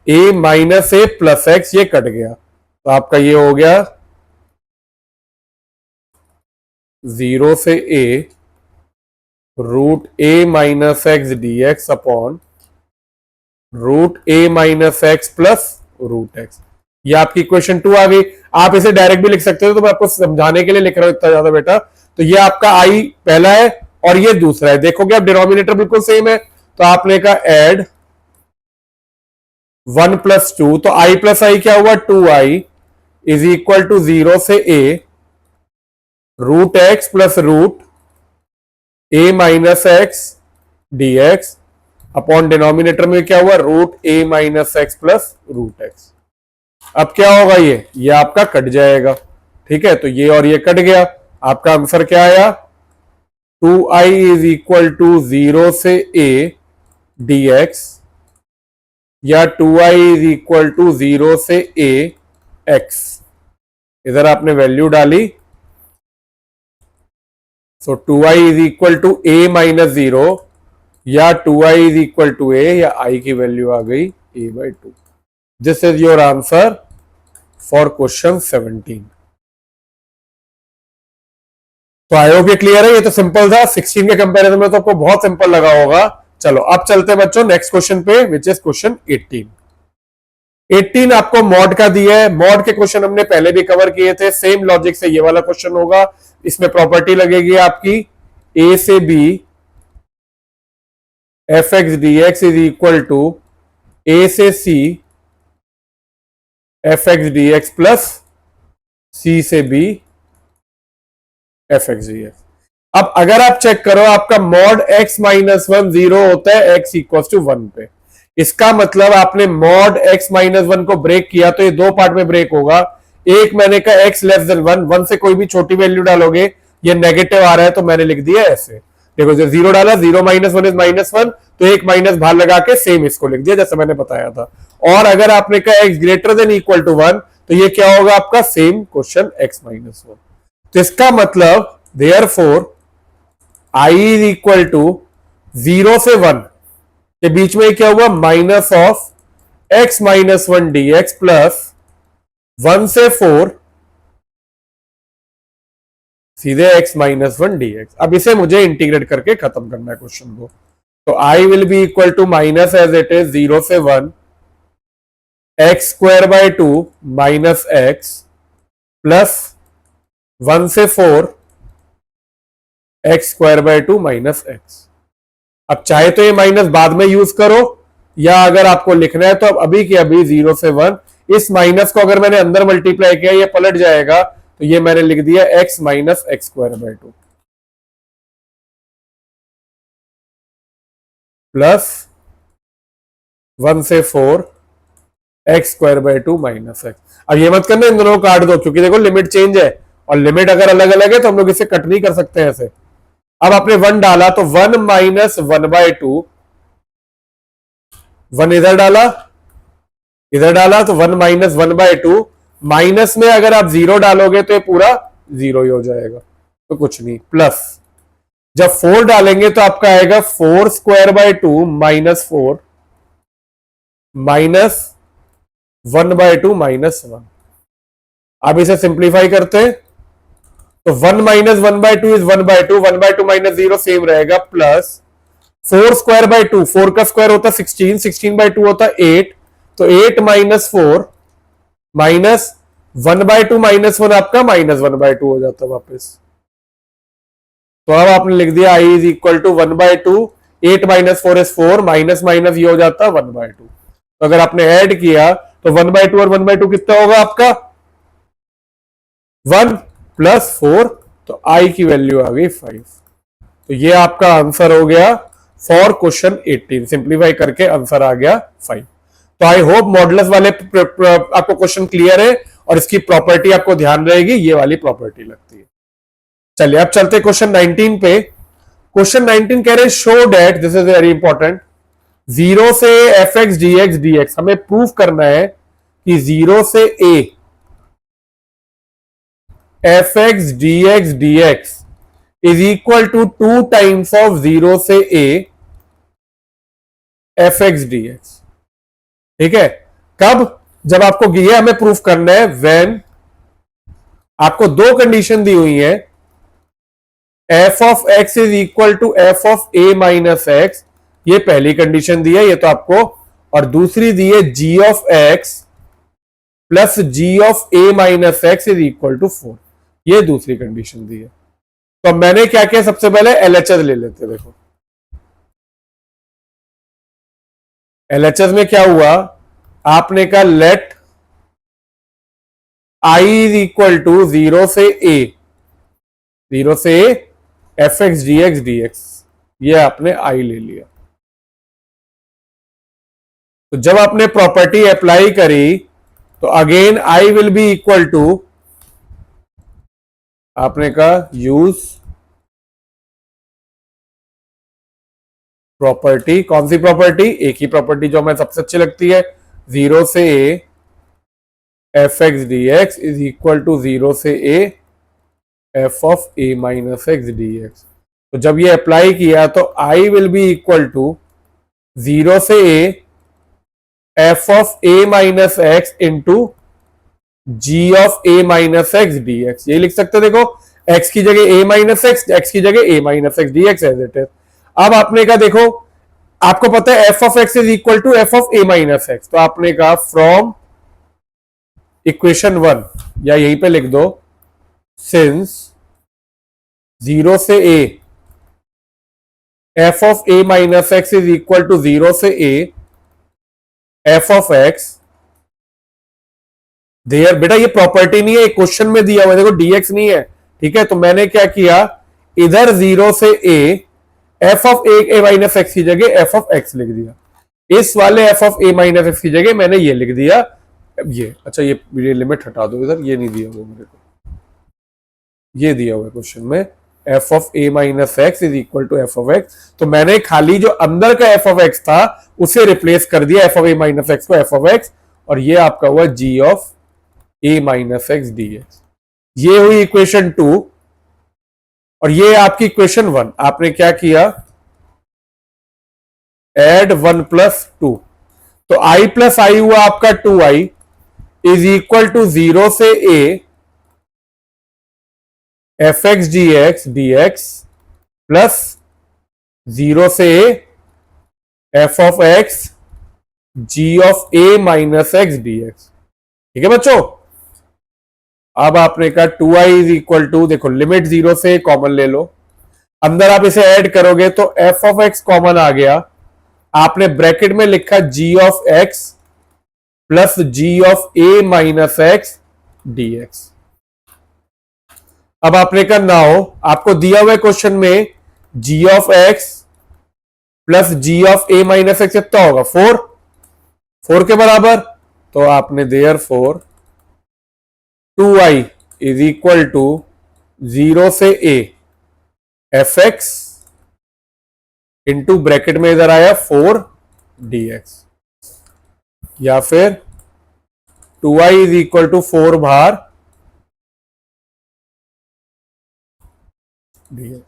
Speaker 1: a minus a plus x, ये कट गया तो आपका ये हो गया 0 से a root a minus x d x upon root a minus x plus root x. ये आपकी इक्वेशन 2 आ गई। आप इसे डायरेक्ट भी लिख सकते हो, तो मैं आपको समझाने के लिए लिख रहा हूं इतना ज्यादा बेटा। तो ये आपका आई पहला है और ये दूसरा है। देखोगे आप डिनोमिनेटर बिल्कुल सेम है, तो आपने कहा एड 1 प्लस 2, तो आई प्लस आई क्या हुआ 2i इज इक्वल टू 0 से a root x plus root a minus x d x upon denominator में क्या हुआ root a minus x plus root x. अब क्या होगा, ये आपका कट जाएगा। ठीक है, तो ये और ये कट गया। आपका आंसर क्या आया 2i इज इक्वल टू 0 से a dx या 2i इज इक्वल टू 0 से a x। इधर आपने वैल्यू डाली, सो 2i is equal to a minus 0 या 2i is equal to a, या i की वैल्यू आ गई a by 2। This is your answer for question 17। तो आई होप ये क्लियर है। ये तो सिंपल था, 16 के कंपैरिजन में तो आपको बहुत सिंपल लगा होगा। चलो अब चलते हैं बच्चों नेक्स्ट क्वेश्चन पे, विच इज क्वेश्चन 18। 18 आपको मॉड का दिया है। मॉड के क्वेश्चन हमने पहले भी कवर किए थे, सेम लॉजिक से ये वाला क्वेश्चन होगा। इसमें प्रॉपर्टी लगेगी आपकी ए से b f x d x is equal to a से c f x d x plus c से b f x d x. अब अगर आप चेक करो, आपका मॉड एक्स माइनस 1 0 होता है एक्स इक्वल टू 1 पे। इसका मतलब आपने मॉड एक्स माइनस 1 को ब्रेक किया तो ये दो पार्ट में ब्रेक होगा। एक मैंने कहा एक्स लेस देन 1, 1 से कोई भी छोटी वैल्यू डालोगे ये नेगेटिव आ रहा है, तो मैंने लिख दिया ऐसे। देखो जो 0 डाला, 0 माइनस 1 इज माइनस 1, तो एक माइनस बाहर लगा के सेम इसको लिख दिया जैसे मैंने बताया था। और अगर आपने कहा x greater than equal to 1, तो ये क्या होगा आपका सेम क्वेश्चन एक्स माइनस 1। तो इसका मतलब therefore i is equal to 0 से 1 के बीच में क्या हुआ minus of x minus 1 d x plus 1 से 4 सीधे x माइनस 1 डी एक्स। अब इसे मुझे इंटीग्रेट करके खत्म करना है क्वेश्चन को। तो i will be equal to minus as it is 0 से 1 x square by 2 minus x plus 1 से 4 x square by 2 minus x. अब चाहे तो ये माइनस बाद में यूज करो, या अगर आपको लिखना है तो अब अभी के अभी 0 से 1 इस माइनस को अगर मैंने अंदर मल्टीप्लाई किया ये पलट जाएगा, तो ये मैंने लिख दिया x minus x square by 2 plus 1 से 4 x square by 2 minus x. अब ये मत करना इन दोनों को काट दो, क्योंकि देखो लिमिट चेंज है और लिमिट अगर अलग अलग है तो हम लोग इसे कट नहीं कर सकते ऐसे। अब आपने 1 डाला तो 1 माइनस 1 बाय 2, 1 इधर डाला तो 1 माइनस 1 बाय 2। माइनस में अगर आप 0 डालोगे तो ये पूरा 0 ही हो जाएगा, तो कुछ नहीं। प्लस जब 4 डालेंगे तो आपका आएगा 4 square by 2 minus 4 minus 1 by 2 minus 1। अब इसे सिंप्लीफाई करते हैं तो 1 minus 1 by 2 is 1 by 2, 1 by 2 minus 0 same रहेगा, प्लस 4 स्क्वायर बाय 2, 4 का स्क्वायर होता है 16, 16 बाय 2 होता है 8, तो 8 माइनस 4 माइनस 1 बाय 2 माइनस 1 आपका माइनस 1 बाय 2 हो जाता है वापस। तो अब आपने लिख दिया i is equal to 1 by 2, 8 minus 4 is 4, minus minus ये हो जाता है 1 बाय 2। तो अगर आपने ऐड किया तो 1 बाय 2 और 1 बाय 2 कितना होगा आपका 1 प्लस 4, तो i की वैल्यू आ गई 5। तो ये आपका आंसर हो गया फॉर क्वेश्चन 18। सिंप्लीफाई करके आंसर आ गया 5। तो आई होप मॉडुलस वाले आपको क्वेश्चन क्लियर है और इसकी प्रॉपर्टी आपको ध्यान रहेगी, ये वाली प्रॉपर्टी लगती है। चलिए अब चलते क्वेश्चन 19 पे। क्वेश्चन 19 कह रहे हैं show that, this is very important, 0 से f x d x d x. हमें प्रूव करना है कि 0 से a f x d x d x is equal to 2 times of 0 से a f x d x. ठीक है, कब? जब आपको ये हमें प्रूफ करना है व्हेन आपको दो कंडीशन दी हुई है, f of x is equal to f of a minus x, ये पहली कंडीशन दी है, ये तो आपको, और दूसरी दी है g of x plus g of a minus x is equal to 4, ये दूसरी कंडीशन दी है। तो मैंने क्या किया, सबसे पहले एलएचएस ले लेते। देखो एलएचएस में क्या हुआ, आपने कहा let I is equal to 0 से ए, 0 से a f x d x d x, ये आपने आई ले लिया। तो जब आपने प्रॉपर्टी अप्लाई करी तो again I will be equal to, आपने कहा यूज प्रॉपर्टी, कौन सी प्रॉपर्टी? एक ही प्रॉपर्टी जो हमें सबसे अच्छी लगती है, 0 से a f x d x is equal to 0 से a f of a minus x d x. तो जब ये अप्लाई किया तो I will be equal to 0 से a f of a minus x into g of a minus x d x, ये लिख सकते हो। देखो x की जगह a माइनस एक्स, x की जगह a minus x d x as it is. अब आपने कहा देखो, आपको पता है f of x is equal to f of a minus x, तो आपने कहा फ्रॉम इक्वेशन 1, या यहीं पे लिख दो, सिंस 0 से a f of a minus x is equal to 0 से a f of x, there, बेटा ये प्रॉपर्टी नहीं है, क्वेश्चन में दिया हुआ है, देखो dx नहीं है, ठीक है। तो मैंने क्या किया, इधर 0 से a f of a minus x की जगह एफ ऑफ एक्स लिख दिया, इस वाले F of a minus x की जगह मैंने ये लिख दिया ये। अच्छा ये लिमिट हटा दो इधर, ये नहीं दिया हुआ मेरे को, ये दिया हुआ है क्वेश्चन में, f of a minus x is equal to f of x. तो मैंने खाली जो अंदर का एफ ऑफ एक्स था उसे रिप्लेस कर दिया f of a minus x को एफ ऑफ एक्स, और ये आपका हुआ g of a minus x d x. ये हुई इक्वेशन 2, और ये आपकी इक्वेशन 1। आपने क्या किया, एड 1 प्लस 2, तो i प्लस आई हुआ आपका 2i इज इक्वल टू 0 से a f x d x d x plus 0 से a f of x g of a minus x d x. ठीक है बच्चों, अब आपने कहा 2i इज इक्वल टू, देखो लिमिट 0 से कॉमन ले लो, अंदर आप इसे ऐड करोगे तो एफ ऑफ एक्स कॉमन आ गया, आपने ब्रैकेट में लिखा g of x plus g of a minus x d x. अब आपने कहा नाउ, आपको दिया हुआ क्वेश्चन में g of x plus g of a minus x कितना होगा, 4 के बराबर। तो आपने therefore 2i is equal to 0 से a f x into bracket में इधर आया 4 dx, या फिर 2i इज इक्वल टू 4 बार dx।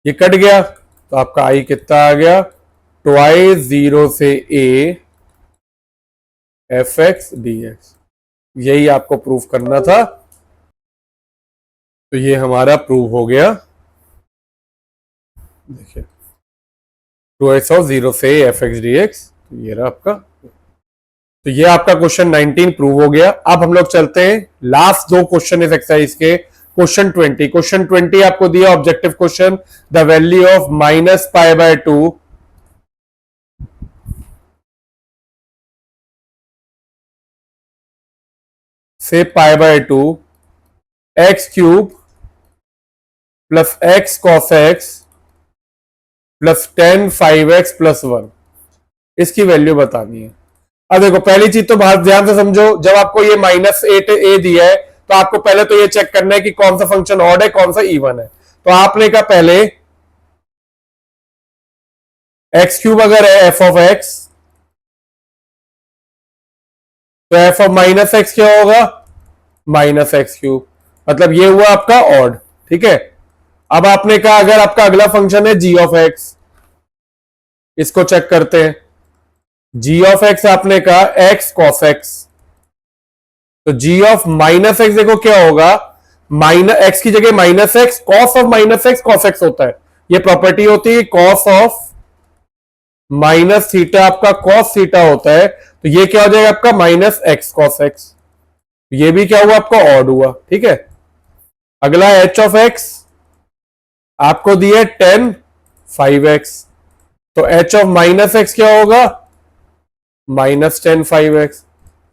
Speaker 1: ये कट गया तो आपका i कितना आ गया, 2i 0 से a f x d x. यही आपको प्रूफ करना था, तो ये हमारा प्रूव हो गया। देखिए 2x ऑफ 0 से एफ एक्स डी एक्स, ये रहा आपका। तो ये आपका क्वेश्चन 19 प्रूव हो गया। अब हम लोग चलते हैं लास्ट दो क्वेश्चन इस एक्सरसाइज के, क्वेश्चन 20। क्वेश्चन 20 आपको दिया objective question, the value of minus pi by 2 से pi by 2 x cube plus x cos x plus 10 5x plus 1, इसकी वैल्यू बतानी है। अब देखो पहली चीज तो बहुत ध्यान से समझो, जब आपको ये माइनस एट ए दिया है तो आपको पहले तो ये चेक करना है कि कौन सा फंक्शन ऑड है कौन सा इवन है। तो आपने कहा पहले एक्स क्यूब अगर है एफ ऑफ एक्स, तो एफ ऑफ माइनस एक्स क्या होगा, माइनस एक्स क्यूब, मतलब ये हुआ आपका ऑड। ठीक है, अब आपने कहा अगर आपका अगला फंक्शन है जी ऑफ एक्स, इसको चेक करते हैं। जी ऑफ एक्स आपने कहा एक्स कॉस एक्स, तो जी ऑफ माइनस एक्स देखो क्या होगा, माइनस एक्स की जगह minus x, cos of minus x cos x होता है, ये प्रॉपर्टी होती है कॉस ऑफ माइनस थीटा आपका कॉस थीटा होता है, तो ये क्या हो जाएगा आपका माइनस एक्स कॉस एक्स, ये भी क्या हुआ आपका ऑड हुआ, ठीक है। अगला एच ऑफ एक्स आपको दिया 10 5x, तो एच ऑफ माइनस एक्स क्या होगा -10 5x,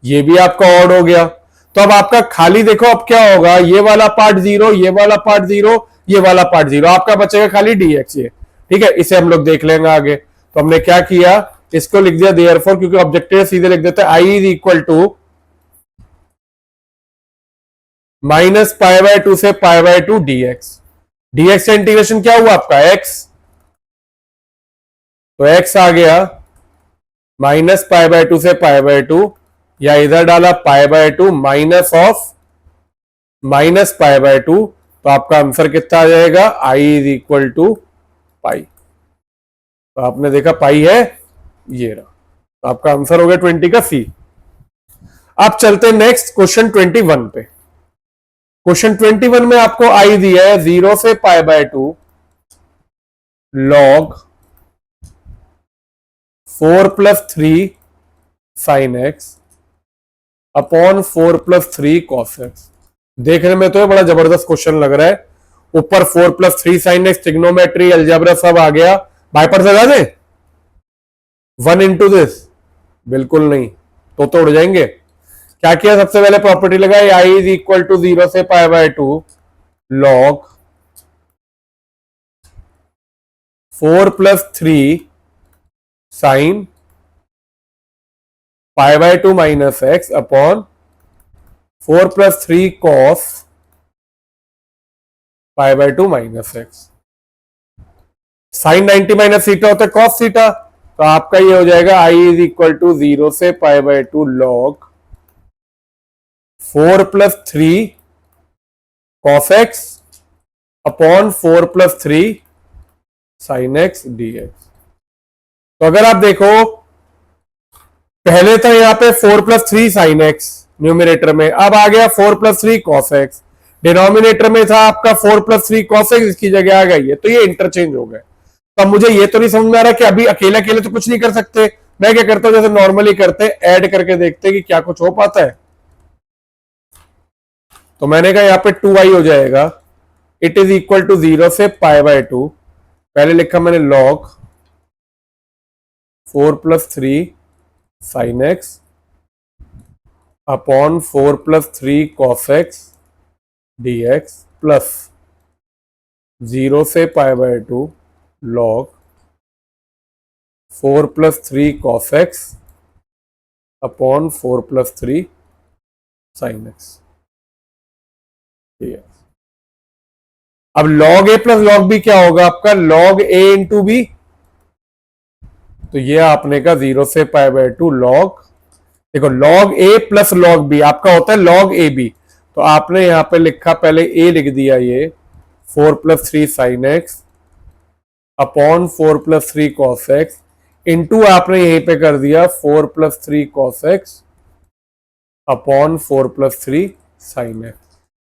Speaker 1: ये भी आपका ऑड हो गया। तो अब आपका खाली देखो अब क्या होगा, ये वाला पार्ट जीरो, ये वाला पार्ट जीरो, ये वाला पार्ट जीरो, आपका बचेगा खाली dx, ये ठीक है, इसे हम लोग देख लेंगे आगे। तो हमने क्या किया, इसको लिख दिया देयरफॉर, क्योंकि ऑब्जेक्टिव सीधे लिख देते हैं आई इज इक्वल टू -π/2 से π/2 dx, dx का इंटीग्रेशन क्या हुआ आपका x, तो x आ गया -π/2 से π/2, या इधर डाला π/2 माइनस ऑफ -π/2, तो आपका आंसर कितना आ जाएगा, i इज इक्वल टू पाई, तो आपने देखा पाई है, ये रहा, तो आपका आंसर हो गया 20 का सी। अब चलते नेक्स्ट क्वेश्चन 21 पे। क्वेश्चन 21 में आपको आई दिया है 0 से π/2 log 4 + 3 sin x upon 4 + 3 cos x। देखने में तो ये बड़ा जबरदस्त क्वेश्चन लग रहा है, ऊपर 4 + 3 sin x, ट्रिग्नोमेट्री, अलजेब्रा सब आ गया, बाइपर से लगा दे 1 into दिस, बिल्कुल नहीं, तो उड़ जाएंगे। क्या किया, सबसे पहले प्रॉपर्टी लगाई, आई इज इक्वल टू 0 से π/2 log 4 + 3 sin π/2 minus x upon 4 + 3 cos π/2 minus x. Sine 90 minus theta होता है कॉस थीटा, तो आपका ये हो जाएगा आई इज इक्वल टू 0 से π/2 log 4 + 3 cos x upon 4 + 3 sin x dx। तो अगर आप देखो पहले था यहां पे 4 + 3 sin x न्यूमिनेटर में, अब आ गया 4 + 3 cos x, डिनोमिनेटर में था आपका 4 + 3 cos x, इसकी जगह आ गई है, तो ये इंटरचेंज हो गए। तो अब मुझे ये तो नहीं समझ में आ रहा कि अभी अकेले अकेले तो कुछ नहीं कर सकते, मैं क्या करता हूं जैसे नॉर्मली करते, ऐड करके देखते कि क्या कुछ हो पाता है। तो मैंने कहा यहाँ पे 2i हो जाएगा, इट इज इक्वल टू 0 से π/2, पहले लिखा मैंने log 4 + 3 sin x upon 4 + 3 cos x dx plus 0 से π/2 log 4 + 3 cos x upon 4 + 3 sin x dx। अब log a plus log b क्या होगा आपका, log a इंटू बी, तो ये आपने का 0 से π/2 log, देखो log a plus log b आपका होता है log a b, तो आपने यहां पे लिखा पहले a लिख दिया, ये 4 + 3 sin x upon 4 + 3 cos x into आपने यहीं पे कर दिया 4 + 3 cos x upon 4 + 3 sin x।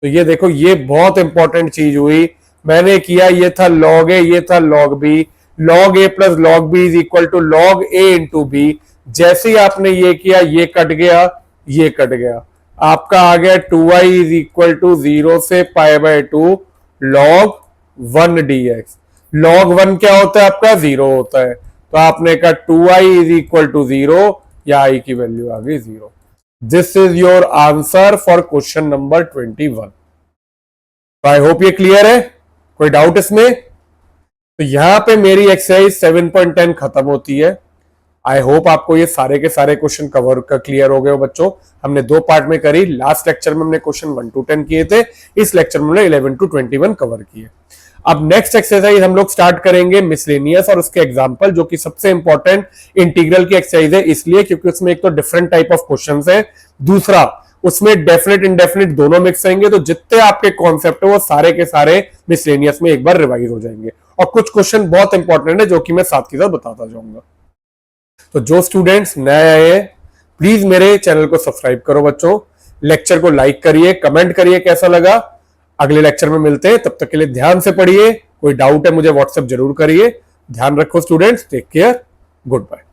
Speaker 1: तो ये देखो ये बहुत इंपॉर्टेंट चीज हुई, मैंने किया ये था log a, ये था log b, log a plus log b is equal to log a into B, जैसे ही आपने ये किया ये कट गया, ये कट गया, आपका आ गया 2i इज इक्वल टू 0 से π/2 log 1 dx। log 1 क्या होता है आपका, 0 होता है, तो आपने कहा 2i इज इक्वल टू 0, या i की वैल्यू आ गई 0। This is your answer for question number 21। तो आई होप ये क्लियर है, कोई डाउट इसमें। तो यहां पे मेरी एक्सरसाइज 7.10 खत्म होती है। आई होप आपको ये सारे के सारे क्वेश्चन कवर कर क्लियर हो गए हो बच्चों। हमने 2 पार्ट में करी, लास्ट लेक्चर में हमने क्वेश्चन 1 to 10 किए थे, इस लेक्चर में हमने 11 to 21 कवर किए। अब नेक्स्ट एक्सरसाइज हम लोग स्टार्ट करेंगे मिसलेनियस और उसके एग्जांपल, जो कि सबसे इंपॉर्टेंट इंटीग्रल की एक्सरसाइज है, इसलिए क्योंकि उसमें एक तो डिफरेंट टाइप ऑफ क्वेश्चंस है, दूसरा उसमें डेफिनेट इंडेफिनेट दोनों मिक्स रहेंगे, तो जितने आपके कॉन्सेप्ट है वो सारे के सारे मिसलेनियस में एक बार रिवाइज हो जाएंगे। और कुछ क्वेश्चन बहुत इंपॉर्टेंट है जो कि मैं साथ के साथ बताता जाऊंगा। तो जो स्टूडेंट्स नए आए हैं प्लीज मेरे चैनल को सब्सक्राइब करो बच्चों, लेक्चर को लाइक करिए, कमेंट करिए कैसा लगा। अगले लेक्चर में मिलते हैं, तब तक के लिए ध्यान से पढ़िए। कोई डाउट है मुझे व्हाट्सएप जरूर करिए। ध्यान रखो students, take care, good bye.